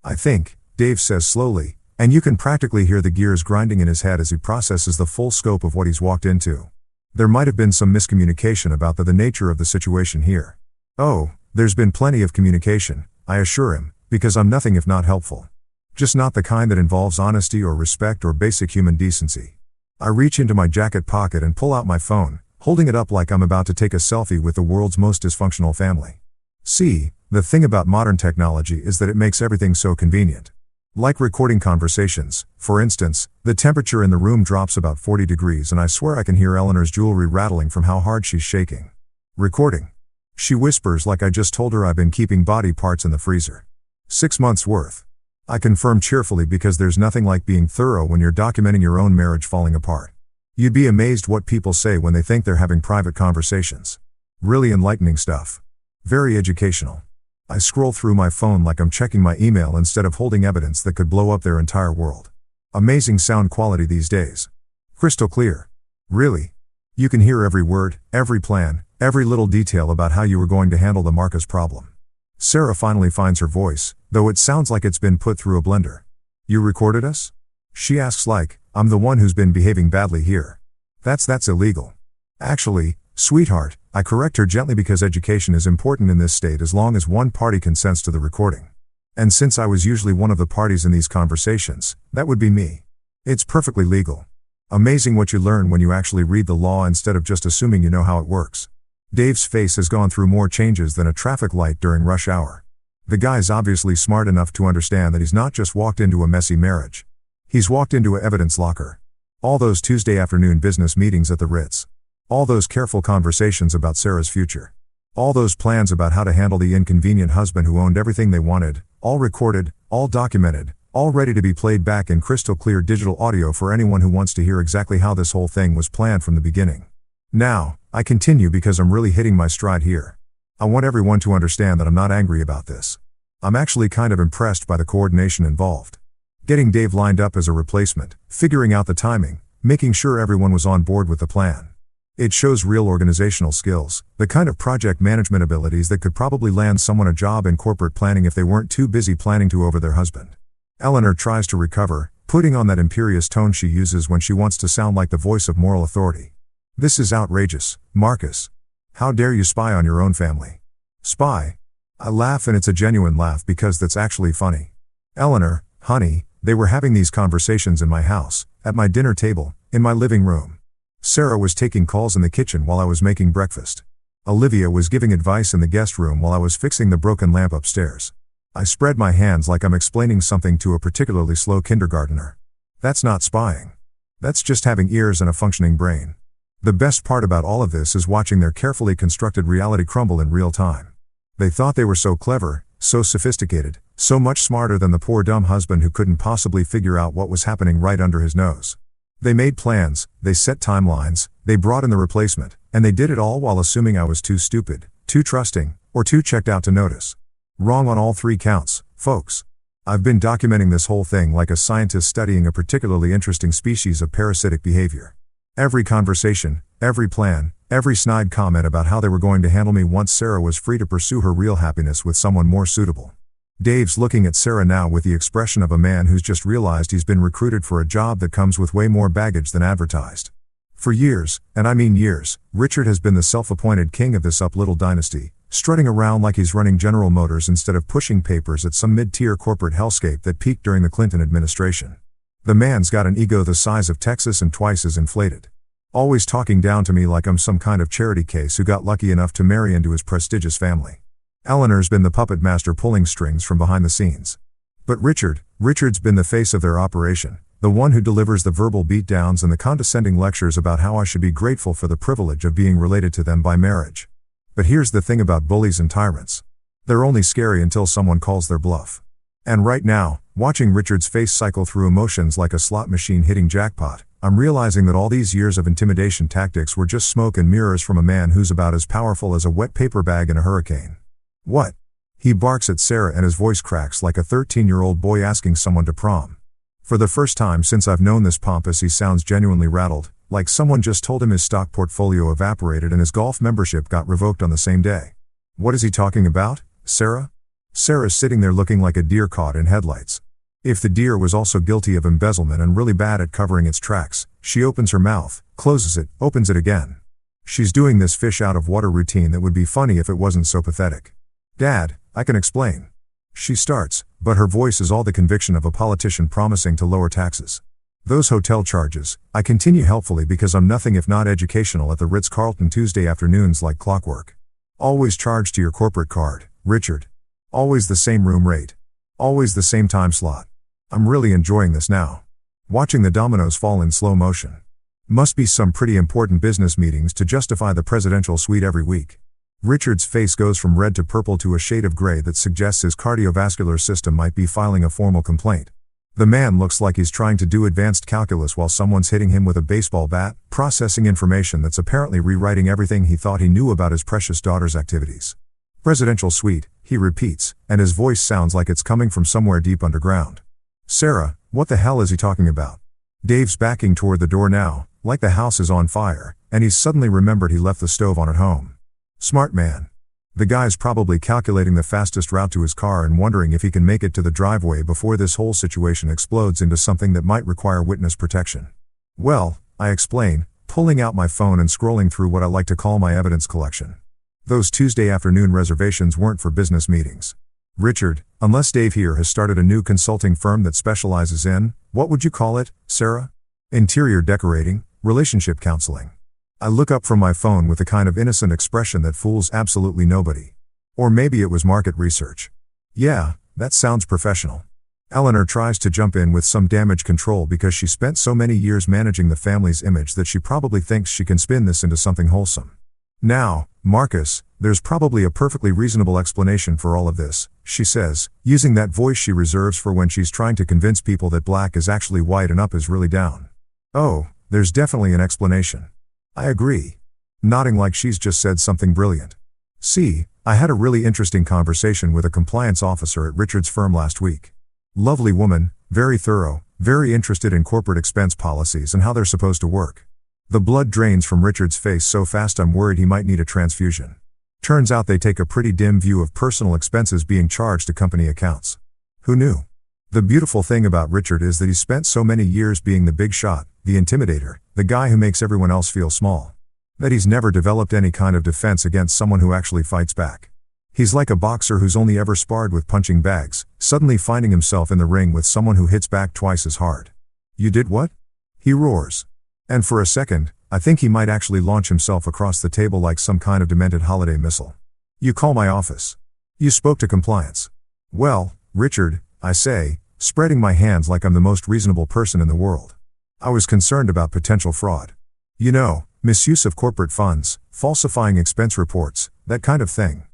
I think, Dave says slowly, and you can practically hear the gears grinding in his head as he processes the full scope of what he's walked into. There might have been some miscommunication about the nature of the situation here. Oh, there's been plenty of communication, I assure him, because I'm nothing if not helpful. Just not the kind that involves honesty or respect or basic human decency. I reach into my jacket pocket and pull out my phone, holding it up like I'm about to take a selfie with the world's most dysfunctional family. See, the thing about modern technology is that it makes everything so convenient. Like recording conversations, for instance, the temperature in the room drops about 40 degrees and I swear I can hear Eleanor's jewelry rattling from how hard she's shaking. Recording. She whispers like I just told her I've been keeping body parts in the freezer. 6 months worth. I confirm cheerfully because there's nothing like being thorough when you're documenting your own marriage falling apart. You'd be amazed what people say when they think they're having private conversations. Really enlightening stuff. Very educational. I scroll through my phone like I'm checking my email instead of holding evidence that could blow up their entire world. Amazing sound quality these days. Crystal clear. Really. You can hear every word, every plan, every little detail about how you were going to handle the Marcus problem. Sarah finally finds her voice, though it sounds like it's been put through a blender. You recorded us? She asks like, I'm the one who's been behaving badly here. That's illegal. Actually, sweetheart, I correct her gently because education is important in this state as long as one party consents to the recording. And since I was usually one of the parties in these conversations, that would be me. It's perfectly legal. Amazing what you learn when you actually read the law instead of just assuming you know how it works. Dave's face has gone through more changes than a traffic light during rush hour. The guy's obviously smart enough to understand that he's not just walked into a messy marriage. He's walked into an evidence locker. All those Tuesday afternoon business meetings at the Ritz. All those careful conversations about Sarah's future. All those plans about how to handle the inconvenient husband who owned everything they wanted, all recorded, all documented, all ready to be played back in crystal clear digital audio for anyone who wants to hear exactly how this whole thing was planned from the beginning. Now, I continue because I'm really hitting my stride here. I want everyone to understand that I'm not angry about this. I'm actually kind of impressed by the coordination involved. Getting Dave lined up as a replacement, figuring out the timing, making sure everyone was on board with the plan. It shows real organizational skills, the kind of project management abilities that could probably land someone a job in corporate planning if they weren't too busy planning to over their husband. Eleanor tries to recover, putting on that imperious tone she uses when she wants to sound like the voice of moral authority. This is outrageous, Marcus. How dare you spy on your own family? Spy? I laugh, and it's a genuine laugh because that's actually funny. Eleanor, honey, they were having these conversations in my house, at my dinner table, in my living room. Sarah was taking calls in the kitchen while I was making breakfast. Olivia was giving advice in the guest room while I was fixing the broken lamp upstairs. I spread my hands like I'm explaining something to a particularly slow kindergartner. That's not spying. That's just having ears and a functioning brain. The best part about all of this is watching their carefully constructed reality crumble in real time. They thought they were so clever, so sophisticated, so much smarter than the poor dumb husband who couldn't possibly figure out what was happening right under his nose. They made plans, they set timelines, they brought in the replacement, and they did it all while assuming I was too stupid, too trusting, or too checked out to notice. Wrong on all three counts, folks. I've been documenting this whole thing like a scientist studying a particularly interesting species of parasitic behavior. Every conversation, every plan, every snide comment about how they were going to handle me once Sarah was free to pursue her real happiness with someone more suitable. Dave's looking at Sarah now with the expression of a man who's just realized he's been recruited for a job that comes with way more baggage than advertised. For years, and I mean years, Richard has been the self-appointed king of this up little dynasty, strutting around like he's running General Motors instead of pushing papers at some mid-tier corporate hellscape that peaked during the Clinton administration. The man's got an ego the size of Texas and twice as inflated. Always talking down to me like I'm some kind of charity case who got lucky enough to marry into his prestigious family. Eleanor's been the puppet master pulling strings from behind the scenes. But Richard's been the face of their operation, the one who delivers the verbal beatdowns and the condescending lectures about how I should be grateful for the privilege of being related to them by marriage. But here's the thing about bullies and tyrants. They're only scary until someone calls their bluff. And right now, watching Richard's face cycle through emotions like a slot machine hitting jackpot, I'm realizing that all these years of intimidation tactics were just smoke and mirrors from a man who's about as powerful as a wet paper bag in a hurricane. What? He barks at Sarah and his voice cracks like a 13-year-old boy asking someone to prom. For the first time since I've known this pompous, he sounds genuinely rattled, like someone just told him his stock portfolio evaporated and his golf membership got revoked on the same day. What is he talking about, Sarah? Sarah's sitting there looking like a deer caught in headlights. If the deer was also guilty of embezzlement and really bad at covering its tracks, she opens her mouth, closes it, opens it again. She's doing this fish out of water routine that would be funny if it wasn't so pathetic. Dad, I can explain. She starts, but her voice is all the conviction of a politician promising to lower taxes. Those hotel charges, I continue helpfully because I'm nothing if not educational at the Ritz-Carlton Tuesday afternoons like clockwork. Always charged to your corporate card, Richard. Always the same room rate. Always the same time slot. I'm really enjoying this now. Watching the dominoes fall in slow motion. Must be some pretty important business meetings to justify the presidential suite every week. Richard's face goes from red to purple to a shade of gray that suggests his cardiovascular system might be filing a formal complaint. The man looks like he's trying to do advanced calculus while someone's hitting him with a baseball bat, processing information that's apparently rewriting everything he thought he knew about his precious daughter's activities. Presidential suite, he repeats, and his voice sounds like it's coming from somewhere deep underground. Sarah, what the hell is he talking about? Dave's backing toward the door now, like the house is on fire, and he's suddenly remembered he left the stove on at home. Smart man. The guy's probably calculating the fastest route to his car and wondering if he can make it to the driveway before this whole situation explodes into something that might require witness protection. Well, I explain, pulling out my phone and scrolling through what I like to call my evidence collection. Those Tuesday afternoon reservations weren't for business meetings. Richard, unless Dave here has started a new consulting firm that specializes in, what would you call it, Sarah? Interior decorating, relationship counseling. I look up from my phone with a kind of innocent expression that fools absolutely nobody. Or maybe it was market research. Yeah, that sounds professional. Eleanor tries to jump in with some damage control because she spent so many years managing the family's image that she probably thinks she can spin this into something wholesome. Now, Marcus, there's probably a perfectly reasonable explanation for all of this, she says, using that voice she reserves for when she's trying to convince people that black is actually white and up is really down. Oh, there's definitely an explanation. I agree. Nodding like she's just said something brilliant. See, I had a really interesting conversation with a compliance officer at Richard's firm last week. Lovely woman, very thorough, very interested in corporate expense policies and how they're supposed to work. The blood drains from Richard's face so fast I'm worried he might need a transfusion. Turns out they take a pretty dim view of personal expenses being charged to company accounts. Who knew? The beautiful thing about Richard is that he spent so many years being the big shot, the intimidator, the guy who makes everyone else feel small. That he's never developed any kind of defense against someone who actually fights back. He's like a boxer who's only ever sparred with punching bags, suddenly finding himself in the ring with someone who hits back twice as hard. You did what? He roars. And for a second, I think he might actually launch himself across the table like some kind of demented holiday missile. You call my office. You spoke to compliance. Well, Richard, I say, spreading my hands like I'm the most reasonable person in the world. I was concerned about potential fraud. You know, misuse of corporate funds, falsifying expense reports, that kind of thing.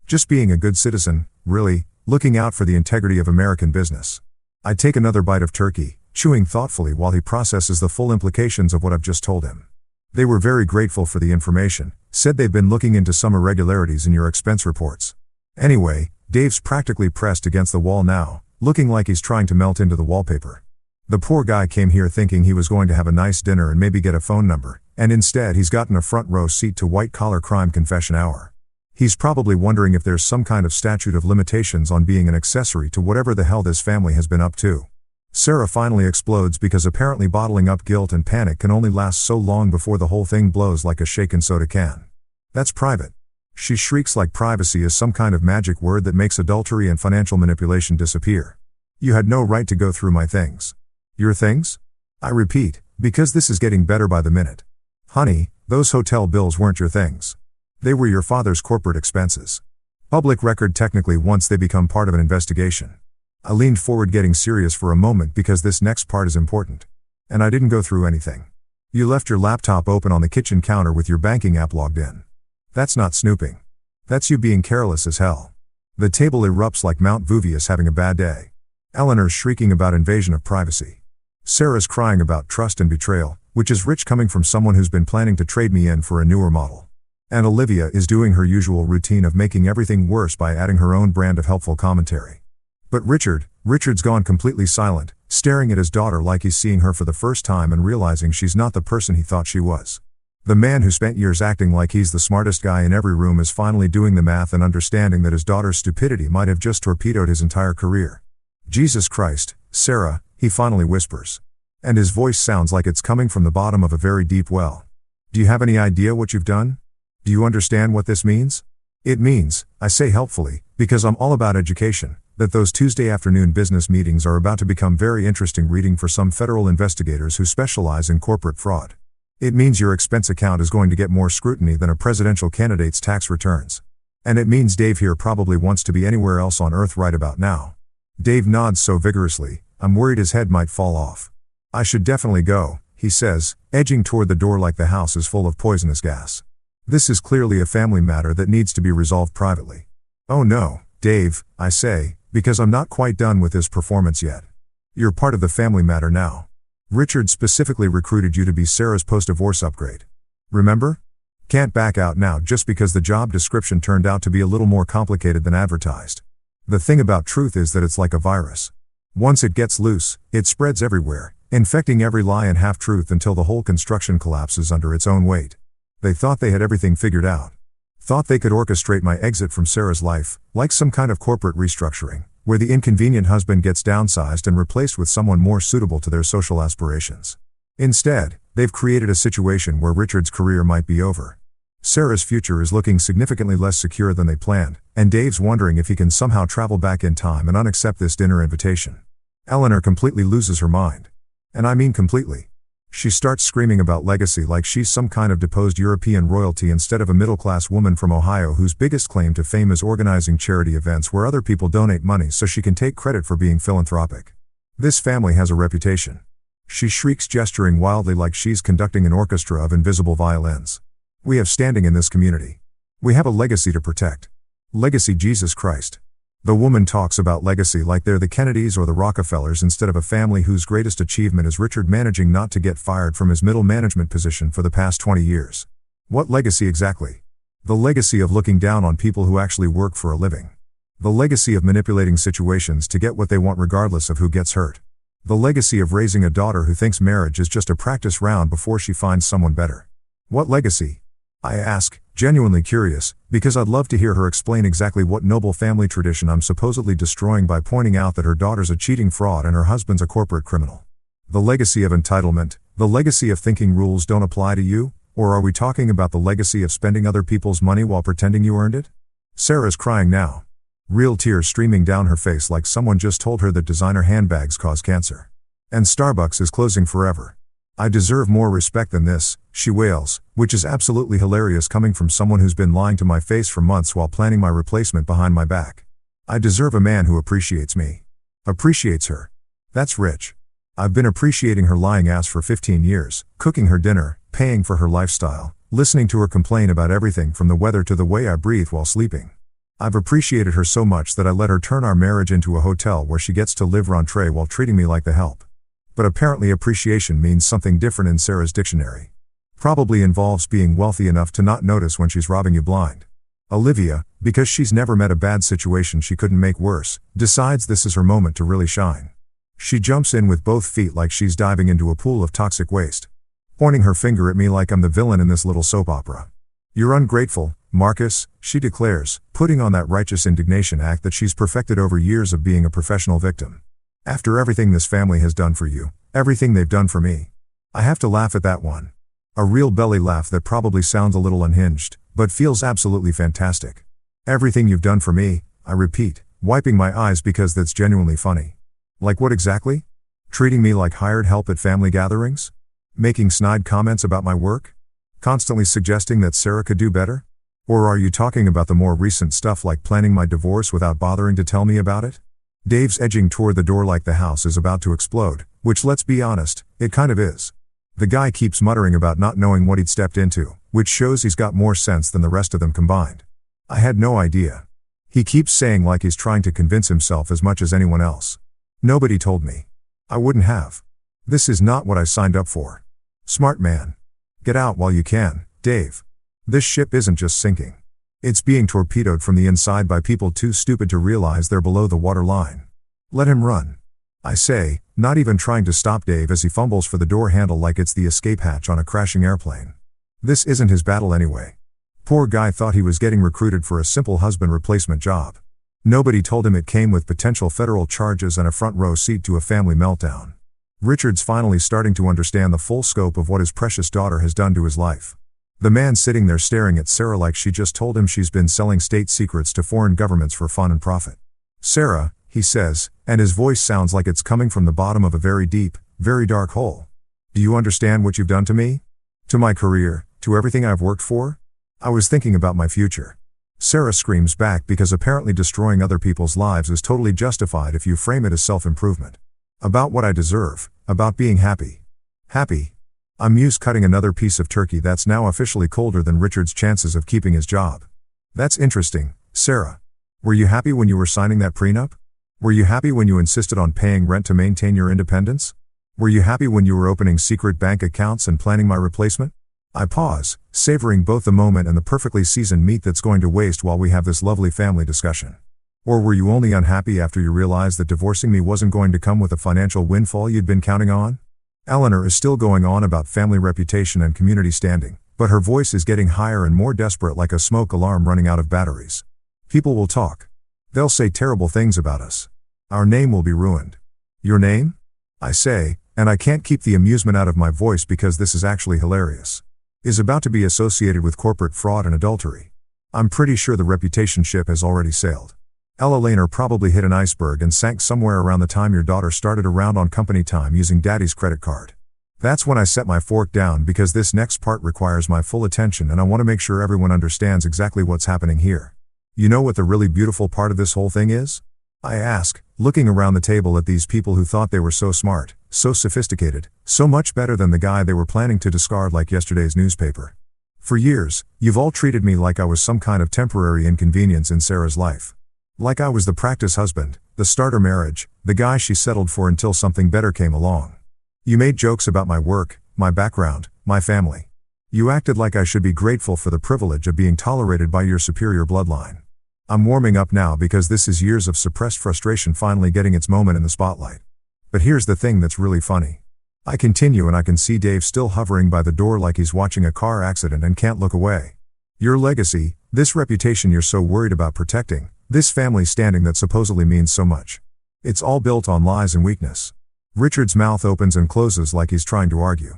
Just being a good citizen, really, looking out for the integrity of American business. I take another bite of turkey, chewing thoughtfully while he processes the full implications of what I've just told him. They were very grateful for the information, said they've been looking into some irregularities in your expense reports. Anyway, Dave's practically pressed against the wall now, looking like he's trying to melt into the wallpaper. The poor guy came here thinking he was going to have a nice dinner and maybe get a phone number, and instead he's gotten a front row seat to white-collar crime confession hour. He's probably wondering if there's some kind of statute of limitations on being an accessory to whatever the hell this family has been up to. Sarah finally explodes because apparently bottling up guilt and panic can only last so long before the whole thing blows like a shaken soda can. That's private. She shrieks like privacy is some kind of magic word that makes adultery and financial manipulation disappear. You had no right to go through my things. Your things? I repeat, because this is getting better by the minute. Honey, those hotel bills weren't your things. They were your father's corporate expenses. Public record technically once they become part of an investigation. I leaned forward getting serious for a moment because this next part is important. And I didn't go through anything. You left your laptop open on the kitchen counter with your banking app logged in. That's not snooping. That's you being careless as hell. The table erupts like Mount Vesuvius having a bad day. Eleanor's shrieking about invasion of privacy. Sarah's crying about trust and betrayal, which is rich coming from someone who's been planning to trade me in for a newer model. And Olivia is doing her usual routine of making everything worse by adding her own brand of helpful commentary. But Richard's gone completely silent, staring at his daughter like he's seeing her for the first time and realizing she's not the person he thought she was. The man who spent years acting like he's the smartest guy in every room is finally doing the math and understanding that his daughter's stupidity might have just torpedoed his entire career. Jesus Christ, Sarah, he finally whispers. And his voice sounds like it's coming from the bottom of a very deep well. Do you have any idea what you've done? Do you understand what this means? It means, I say helpfully, because I'm all about education, that those Tuesday afternoon business meetings are about to become very interesting reading for some federal investigators who specialize in corporate fraud. It means your expense account is going to get more scrutiny than a presidential candidate's tax returns. And it means Dave here probably wants to be anywhere else on earth right about now. Dave nods so vigorously, I'm worried his head might fall off. I should definitely go, he says, edging toward the door like the house is full of poisonous gas. This is clearly a family matter that needs to be resolved privately. Oh no, Dave, I say, because I'm not quite done with this performance yet. You're part of the family matter now. Richard specifically recruited you to be Sarah's post-divorce upgrade. Remember? Can't back out now just because the job description turned out to be a little more complicated than advertised. The thing about truth is that it's like a virus. Once it gets loose, it spreads everywhere, infecting every lie and half-truth until the whole construction collapses under its own weight. They thought they had everything figured out. Thought they could orchestrate my exit from Sarah's life, like some kind of corporate restructuring, where the inconvenient husband gets downsized and replaced with someone more suitable to their social aspirations. Instead, they've created a situation where Richard's career might be over. Sarah's future is looking significantly less secure than they planned, and Dave's wondering if he can somehow travel back in time and unaccept this dinner invitation. Eleanor completely loses her mind. And I mean completely. She starts screaming about legacy like she's some kind of deposed European royalty instead of a middle-class woman from Ohio whose biggest claim to fame is organizing charity events where other people donate money so she can take credit for being philanthropic. This family has a reputation. She shrieks, gesturing wildly like she's conducting an orchestra of invisible violins. We have standing in this community. We have a legacy to protect. Legacy, Jesus Christ. The woman talks about legacy like they're the Kennedys or the Rockefellers instead of a family whose greatest achievement is Richard managing not to get fired from his middle management position for the past 20 years. What legacy exactly? The legacy of looking down on people who actually work for a living. The legacy of manipulating situations to get what they want regardless of who gets hurt. The legacy of raising a daughter who thinks marriage is just a practice round before she finds someone better. What legacy? I ask, genuinely curious, because I'd love to hear her explain exactly what noble family tradition I'm supposedly destroying by pointing out that her daughter's a cheating fraud and her husband's a corporate criminal. The legacy of entitlement, the legacy of thinking rules don't apply to you, or are we talking about the legacy of spending other people's money while pretending you earned it? Sarah's crying now. Real tears streaming down her face like someone just told her that designer handbags cause cancer. And Starbucks is closing forever. I deserve more respect than this, she wails, which is absolutely hilarious coming from someone who's been lying to my face for months while planning my replacement behind my back. I deserve a man who appreciates me. Appreciates her. That's rich. I've been appreciating her lying ass for 15 years, cooking her dinner, paying for her lifestyle, listening to her complain about everything from the weather to the way I breathe while sleeping. I've appreciated her so much that I let her turn our marriage into a hotel where she gets to live rentrée while treating me like the help. But apparently appreciation means something different in Sarah's dictionary. Probably involves being wealthy enough to not notice when she's robbing you blind. Olivia, because she's never met a bad situation she couldn't make worse, decides this is her moment to really shine. She jumps in with both feet like she's diving into a pool of toxic waste. Pointing her finger at me like I'm the villain in this little soap opera. You're ungrateful, Marcus, she declares, putting on that righteous indignation act that she's perfected over years of being a professional victim. After everything this family has done for you, everything they've done for me. I have to laugh at that one. A real belly laugh that probably sounds a little unhinged, but feels absolutely fantastic. Everything you've done for me, I repeat, wiping my eyes because that's genuinely funny. Like what exactly? Treating me like hired help at family gatherings? Making snide comments about my work? Constantly suggesting that Sarah could do better? Or are you talking about the more recent stuff like planning my divorce without bothering to tell me about it? Dave's edging toward the door like the house is about to explode, which let's be honest, it kind of is. The guy keeps muttering about not knowing what he'd stepped into, which shows he's got more sense than the rest of them combined. I had no idea. He keeps saying like he's trying to convince himself as much as anyone else. Nobody told me. I wouldn't have. This is not what I signed up for. Smart man. Get out while you can, Dave. This ship isn't just sinking. It's being torpedoed from the inside by people too stupid to realize they're below the water line. Let him run. I say, not even trying to stop Dave as he fumbles for the door handle like it's the escape hatch on a crashing airplane. This isn't his battle anyway. Poor guy thought he was getting recruited for a simple husband replacement job. Nobody told him it came with potential federal charges and a front row seat to a family meltdown. Richard's finally starting to understand the full scope of what his precious daughter has done to his life. The man sitting there staring at Sarah like she just told him she's been selling state secrets to foreign governments for fun and profit. Sarah, he says, and his voice sounds like it's coming from the bottom of a very deep, very dark hole. Do you understand what you've done to me? To my career, to everything I've worked for? I was thinking about my future. Sarah screams back because apparently destroying other people's lives is totally justified if you frame it as self-improvement. About what I deserve, about being happy. Happy? I'm used cutting another piece of turkey that's now officially colder than Richard's chances of keeping his job. That's interesting, Sarah. Were you happy when you were signing that prenup? Were you happy when you insisted on paying rent to maintain your independence? Were you happy when you were opening secret bank accounts and planning my replacement? I pause, savoring both the moment and the perfectly seasoned meat that's going to waste while we have this lovely family discussion. Or were you only unhappy after you realized that divorcing me wasn't going to come with a financial windfall you'd been counting on? Eleanor is still going on about family reputation and community standing, but her voice is getting higher and more desperate like a smoke alarm running out of batteries. People will talk. They'll say terrible things about us. Our name will be ruined. Your name? I say, and I can't keep the amusement out of my voice because this is actually hilarious. Is about to be associated with corporate fraud and adultery. I'm pretty sure the reputation ship has already sailed. Ella Laner probably hit an iceberg and sank somewhere around the time your daughter started around on company time using daddy's credit card. That's when I set my fork down because this next part requires my full attention and I want to make sure everyone understands exactly what's happening here. You know what the really beautiful part of this whole thing is? I ask, looking around the table at these people who thought they were so smart, so sophisticated, so much better than the guy they were planning to discard like yesterday's newspaper. For years, you've all treated me like I was some kind of temporary inconvenience in Sarah's life. Like I was the practice husband, the starter marriage, the guy she settled for until something better came along. You made jokes about my work, my background, my family. You acted like I should be grateful for the privilege of being tolerated by your superior bloodline. I'm warming up now because this is years of suppressed frustration finally getting its moment in the spotlight. But here's the thing that's really funny. I continue and I can see Dave still hovering by the door like he's watching a car accident and can't look away. Your legacy, this reputation you're so worried about protecting, this family standing that supposedly means so much. It's all built on lies and weakness. Richard's mouth opens and closes like he's trying to argue.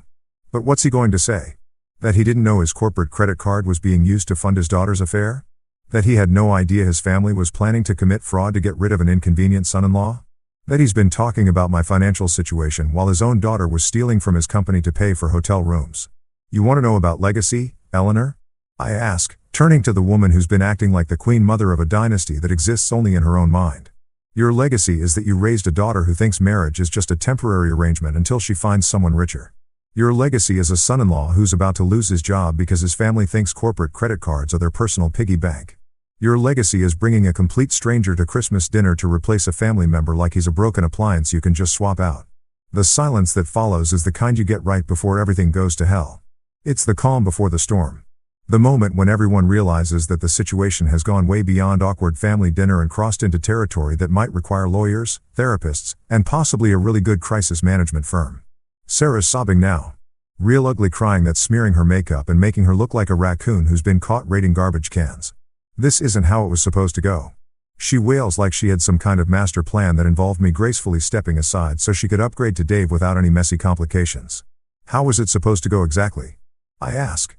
But what's he going to say? That he didn't know his corporate credit card was being used to fund his daughter's affair? That he had no idea his family was planning to commit fraud to get rid of an inconvenient son-in-law? That he's been talking about my financial situation while his own daughter was stealing from his company to pay for hotel rooms? You want to know about legacy, Eleanor? I ask, turning to the woman who's been acting like the queen mother of a dynasty that exists only in her own mind. Your legacy is that you raised a daughter who thinks marriage is just a temporary arrangement until she finds someone richer. Your legacy is a son-in-law who's about to lose his job because his family thinks corporate credit cards are their personal piggy bank. Your legacy is bringing a complete stranger to Christmas dinner to replace a family member like he's a broken appliance you can just swap out. The silence that follows is the kind you get right before everything goes to hell. It's the calm before the storm. The moment when everyone realizes that the situation has gone way beyond awkward family dinner and crossed into territory that might require lawyers, therapists, and possibly a really good crisis management firm. Sarah's sobbing now. Real ugly crying that's smearing her makeup and making her look like a raccoon who's been caught raiding garbage cans. This isn't how it was supposed to go. She wails like she had some kind of master plan that involved me gracefully stepping aside so she could upgrade to Dave without any messy complications. How was it supposed to go exactly? I ask.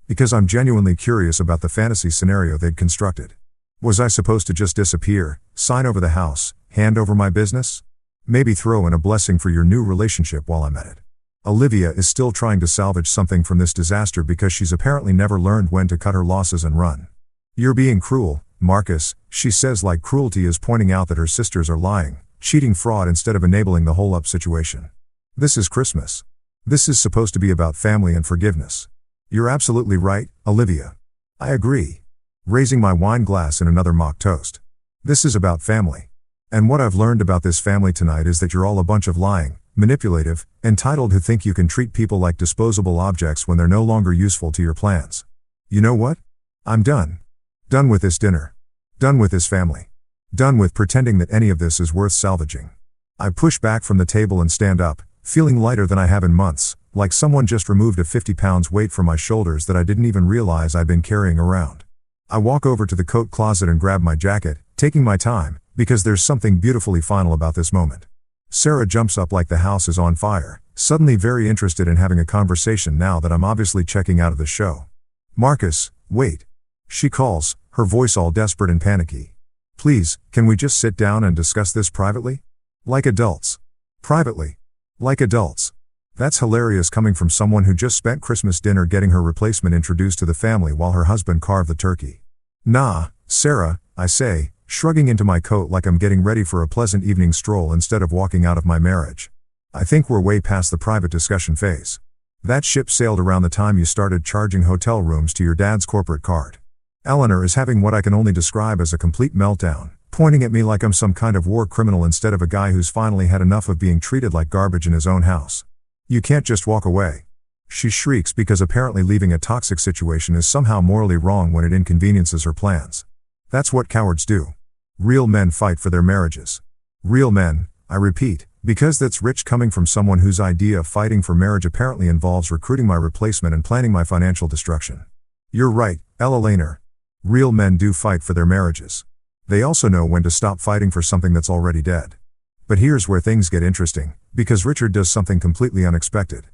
Because I'm genuinely curious about the fantasy scenario they'd constructed. Was I supposed to just disappear, sign over the house, hand over my business? Maybe throw in a blessing for your new relationship while I'm at it. Olivia is still trying to salvage something from this disaster because she's apparently never learned when to cut her losses and run. You're being cruel, Marcus, she says like cruelty is pointing out that her sisters are lying, cheating fraud instead of enabling the whole up situation. This is Christmas. This is supposed to be about family and forgiveness. You're absolutely right, Olivia. I agree. Raising my wine glass in another mock toast. This is about family. And what I've learned about this family tonight is that you're all a bunch of lying, manipulative, entitled who think you can treat people like disposable objects when they're no longer useful to your plans. You know what? I'm done. Done with this dinner. Done with this family. Done with pretending that any of this is worth salvaging. I push back from the table and stand up, feeling lighter than I have in months, like someone just removed a 50 pounds weight from my shoulders that I didn't even realize I'd been carrying around. I walk over to the coat closet and grab my jacket, taking my time, because there's something beautifully final about this moment. Sarah jumps up like the house is on fire, suddenly very interested in having a conversation now that I'm obviously checking out of the show. Marcus, wait. She calls, her voice all desperate and panicky. Please, can we just sit down and discuss this privately? Like adults. Privately. Like adults. That's hilarious coming from someone who just spent Christmas dinner getting her replacement introduced to the family while her husband carved the turkey. Nah, Sarah, I say, shrugging into my coat like I'm getting ready for a pleasant evening stroll instead of walking out of my marriage. I think we're way past the private discussion phase. That ship sailed around the time you started charging hotel rooms to your dad's corporate card. Eleanor is having what I can only describe as a complete meltdown, pointing at me like I'm some kind of war criminal instead of a guy who's finally had enough of being treated like garbage in his own house. You can't just walk away. She shrieks because apparently leaving a toxic situation is somehow morally wrong when it inconveniences her plans. That's what cowards do. Real men fight for their marriages. Real men, I repeat, because that's rich coming from someone whose idea of fighting for marriage apparently involves recruiting my replacement and planning my financial destruction. You're right, Eleanor. Real men do fight for their marriages. They also know when to stop fighting for something that's already dead. But here's where things get interesting, because Richard does something completely unexpected.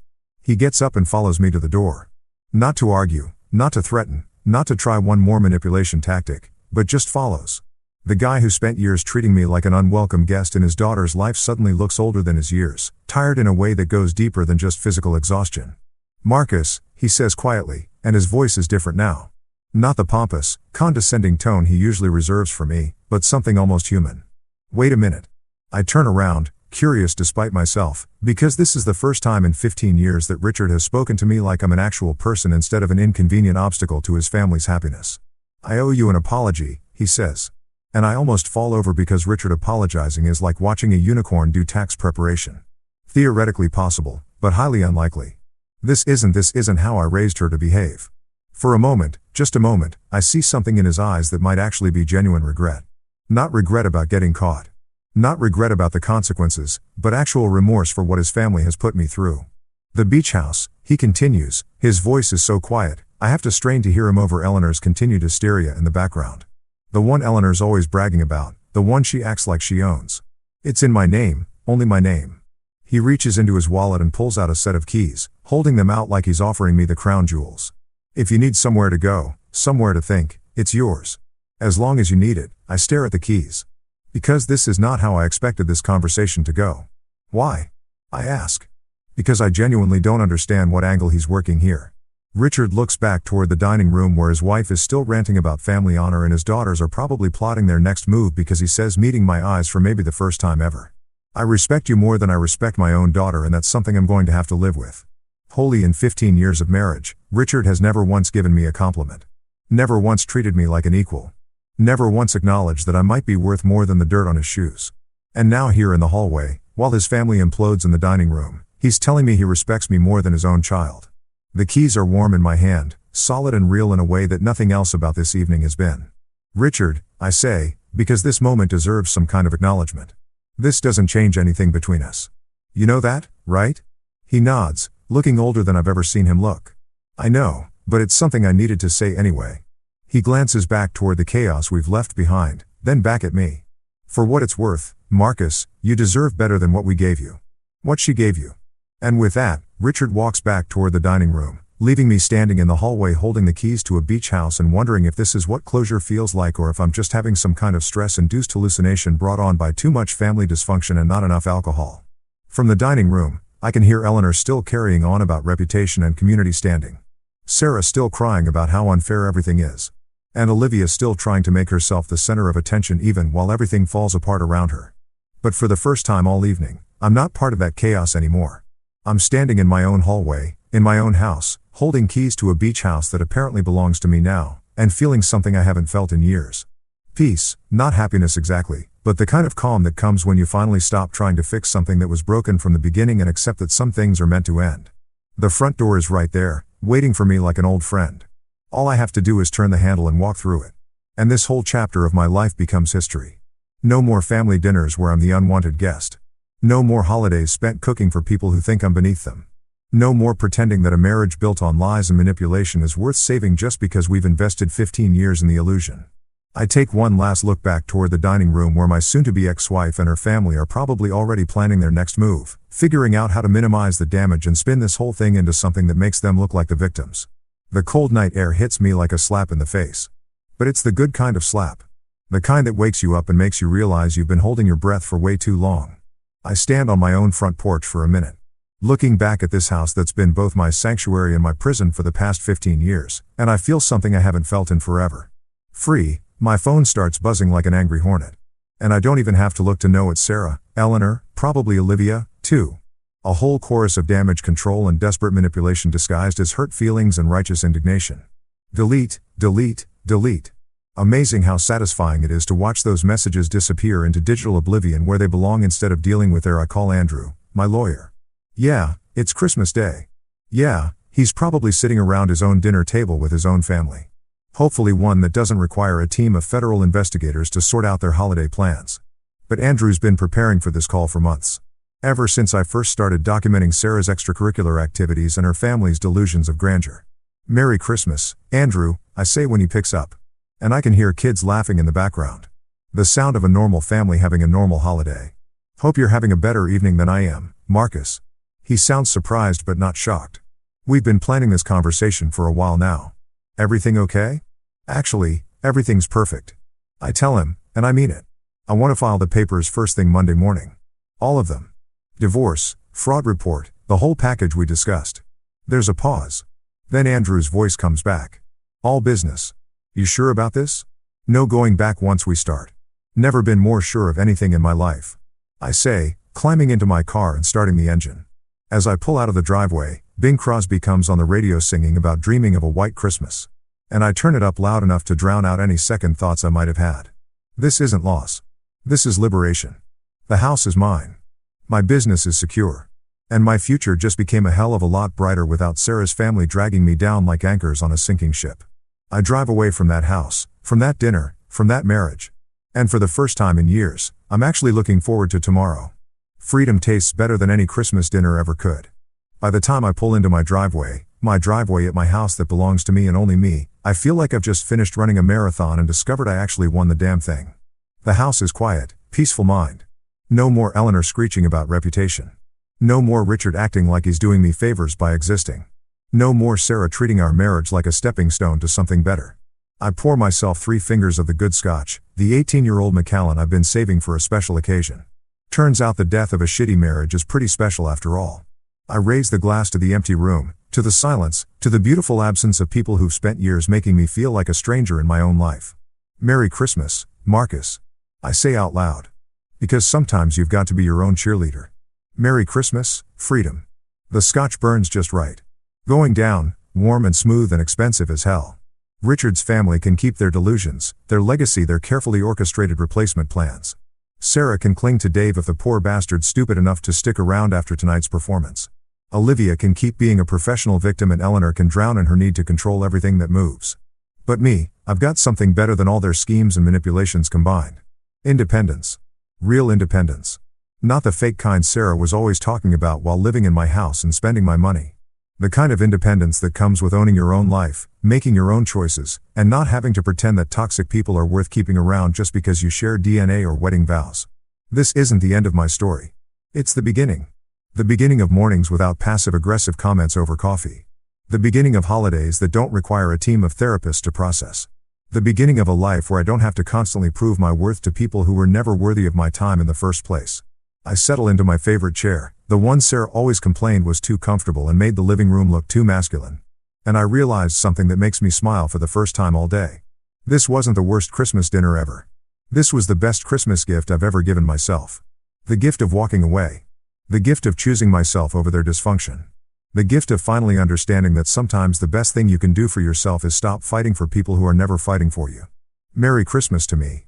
He gets up and follows me to the door. Not to argue, not to threaten, not to try one more manipulation tactic, but just follows. The guy who spent years treating me like an unwelcome guest in his daughter's life suddenly looks older than his years, tired in a way that goes deeper than just physical exhaustion. "Marcus," he says quietly, and his voice is different now. Not the pompous, condescending tone he usually reserves for me, but something almost human. "Wait a minute." I turn around, curious despite myself, because this is the first time in 15 years that Richard has spoken to me like I'm an actual person instead of an inconvenient obstacle to his family's happiness. "I owe you an apology," he says. And I almost fall over because Richard apologizing is like watching a unicorn do tax preparation. Theoretically possible, but highly unlikely. This isn't how I raised her to behave. For a moment, just a moment, I see something in his eyes that might actually be genuine regret. Not regret about getting caught. Not regret about the consequences, but actual remorse for what his family has put me through. "The beach house," he continues, his voice is so quiet, I have to strain to hear him over Eleanor's continued hysteria in the background. The one Eleanor's always bragging about, the one she acts like she owns. "It's in my name, only my name." He reaches into his wallet and pulls out a set of keys, holding them out like he's offering me the crown jewels. "If you need somewhere to go, somewhere to think, it's yours. As long as you need it." I stare at the keys. Because this is not how I expected this conversation to go. "Why?" I ask. Because I genuinely don't understand what angle he's working here. Richard looks back toward the dining room where his wife is still ranting about family honor and his daughters are probably plotting their next move because he says, meeting my eyes for maybe the first time ever, "I respect you more than I respect my own daughter, and that's something I'm going to have to live with." Wholly in 15 years of marriage, Richard has never once given me a compliment. Never once treated me like an equal. Never once acknowledged that I might be worth more than the dirt on his shoes. And now here in the hallway, while his family implodes in the dining room, he's telling me he respects me more than his own child. The keys are warm in my hand, solid and real in a way that nothing else about this evening has been. "Richard," I say, because this moment deserves some kind of acknowledgement. "This doesn't change anything between us. You know that, right?" He nods, looking older than I've ever seen him look. "I know, but it's something I needed to say anyway." He glances back toward the chaos we've left behind, then back at me. "For what it's worth, Marcus, you deserve better than what we gave you. What she gave you." And with that, Richard walks back toward the dining room, leaving me standing in the hallway holding the keys to a beach house and wondering if this is what closure feels like or if I'm just having some kind of stress-induced hallucination brought on by too much family dysfunction and not enough alcohol. From the dining room, I can hear Eleanor still carrying on about reputation and community standing. Sarah still crying about how unfair everything is. And Olivia still trying to make herself the center of attention even while everything falls apart around her. But for the first time all evening, I'm not part of that chaos anymore. I'm standing in my own hallway, in my own house, holding keys to a beach house that apparently belongs to me now, and feeling something I haven't felt in years. Peace, not happiness exactly, but the kind of calm that comes when you finally stop trying to fix something that was broken from the beginning and accept that some things are meant to end. The front door is right there, waiting for me like an old friend. All I have to do is turn the handle and walk through it. And this whole chapter of my life becomes history. No more family dinners where I'm the unwanted guest. No more holidays spent cooking for people who think I'm beneath them. No more pretending that a marriage built on lies and manipulation is worth saving just because we've invested 15 years in the illusion. I take one last look back toward the dining room where my soon-to-be ex-wife and her family are probably already planning their next move, figuring out how to minimize the damage and spin this whole thing into something that makes them look like the victims. The cold night air hits me like a slap in the face. But it's the good kind of slap. The kind that wakes you up and makes you realize you've been holding your breath for way too long. I stand on my own front porch for a minute, looking back at this house that's been both my sanctuary and my prison for the past 15 years, and I feel something I haven't felt in forever. Free. My phone starts buzzing like an angry hornet. And I don't even have to look to know it's Sarah, Eleanor, probably Olivia, too. A whole chorus of damage control and desperate manipulation disguised as hurt feelings and righteous indignation. Delete, delete, delete. Amazing how satisfying it is to watch those messages disappear into digital oblivion where they belong instead of dealing with their I call Andrew, my lawyer. Yeah, it's Christmas Day. Yeah, he's probably sitting around his own dinner table with his own family. Hopefully one that doesn't require a team of federal investigators to sort out their holiday plans. But Andrew's been preparing for this call for months. Ever since I first started documenting Sarah's extracurricular activities and her family's delusions of grandeur. "Merry Christmas, Andrew," I say when he picks up. And I can hear kids laughing in the background. The sound of a normal family having a normal holiday. "Hope you're having a better evening than I am, Marcus." He sounds surprised but not shocked. We've been planning this conversation for a while now. "Everything okay?" "Actually, everything's perfect." I tell him, And I mean it. I want to file the papers first thing Monday morning. All of them. Divorce, fraud report, the whole package we discussed. There's a pause. Then Andrew's voice comes back. All business. You sure about this? No going back once we start. Never been more sure of anything in my life. I say, climbing into my car and starting the engine. As I pull out of the driveway, Bing Crosby comes on the radio singing about dreaming of a white Christmas. And I turn it up loud enough to drown out any second thoughts I might have had. This isn't loss. This is liberation. The house is mine. My business is secure. And my future just became a hell of a lot brighter without Sarah's family dragging me down like anchors on a sinking ship. I drive away from that house, from that dinner, from that marriage. And for the first time in years, I'm actually looking forward to tomorrow. Freedom tastes better than any Christmas dinner ever could. By the time I pull into my driveway at my house that belongs to me and only me, I feel like I've just finished running a marathon and discovered I actually won the damn thing. The house is quiet, peaceful mind. No more Eleanor screeching about reputation. No more Richard acting like he's doing me favors by existing. No more Sarah treating our marriage like a stepping stone to something better. I pour myself 3 fingers of the good scotch, the 18-year-old Macallan I've been saving for a special occasion. Turns out the death of a shitty marriage is pretty special after all. I raise the glass to the empty room, to the silence, to the beautiful absence of people who've spent years making me feel like a stranger in my own life. Merry Christmas, Marcus. I say out loud. Because sometimes you've got to be your own cheerleader. Merry Christmas, freedom. The scotch burns just right. Going down, warm and smooth and expensive as hell. Richard's family can keep their delusions, their legacy, their carefully orchestrated replacement plans. Sarah can cling to Dave if the poor bastard's stupid enough to stick around after tonight's performance. Olivia can keep being a professional victim and Eleanor can drown in her need to control everything that moves. But me, I've got something better than all their schemes and manipulations combined. Independence. Real independence. Not the fake kind Sarah was always talking about while living in my house and spending my money. The kind of independence that comes with owning your own life, making your own choices, and not having to pretend that toxic people are worth keeping around just because you share DNA or wedding vows. This isn't the end of my story. It's the beginning. The beginning of mornings without passive-aggressive comments over coffee. The beginning of holidays that don't require a team of therapists to process. The beginning of a life where I don't have to constantly prove my worth to people who were never worthy of my time in the first place. I settle into my favorite chair, the one Sarah always complained was too comfortable and made the living room look too masculine. And I realized something that makes me smile for the first time all day. This wasn't the worst Christmas dinner ever. This was the best Christmas gift I've ever given myself. The gift of walking away. The gift of choosing myself over their dysfunction. The gift of finally understanding that sometimes the best thing you can do for yourself is stop fighting for people who are never fighting for you. Merry Christmas to me.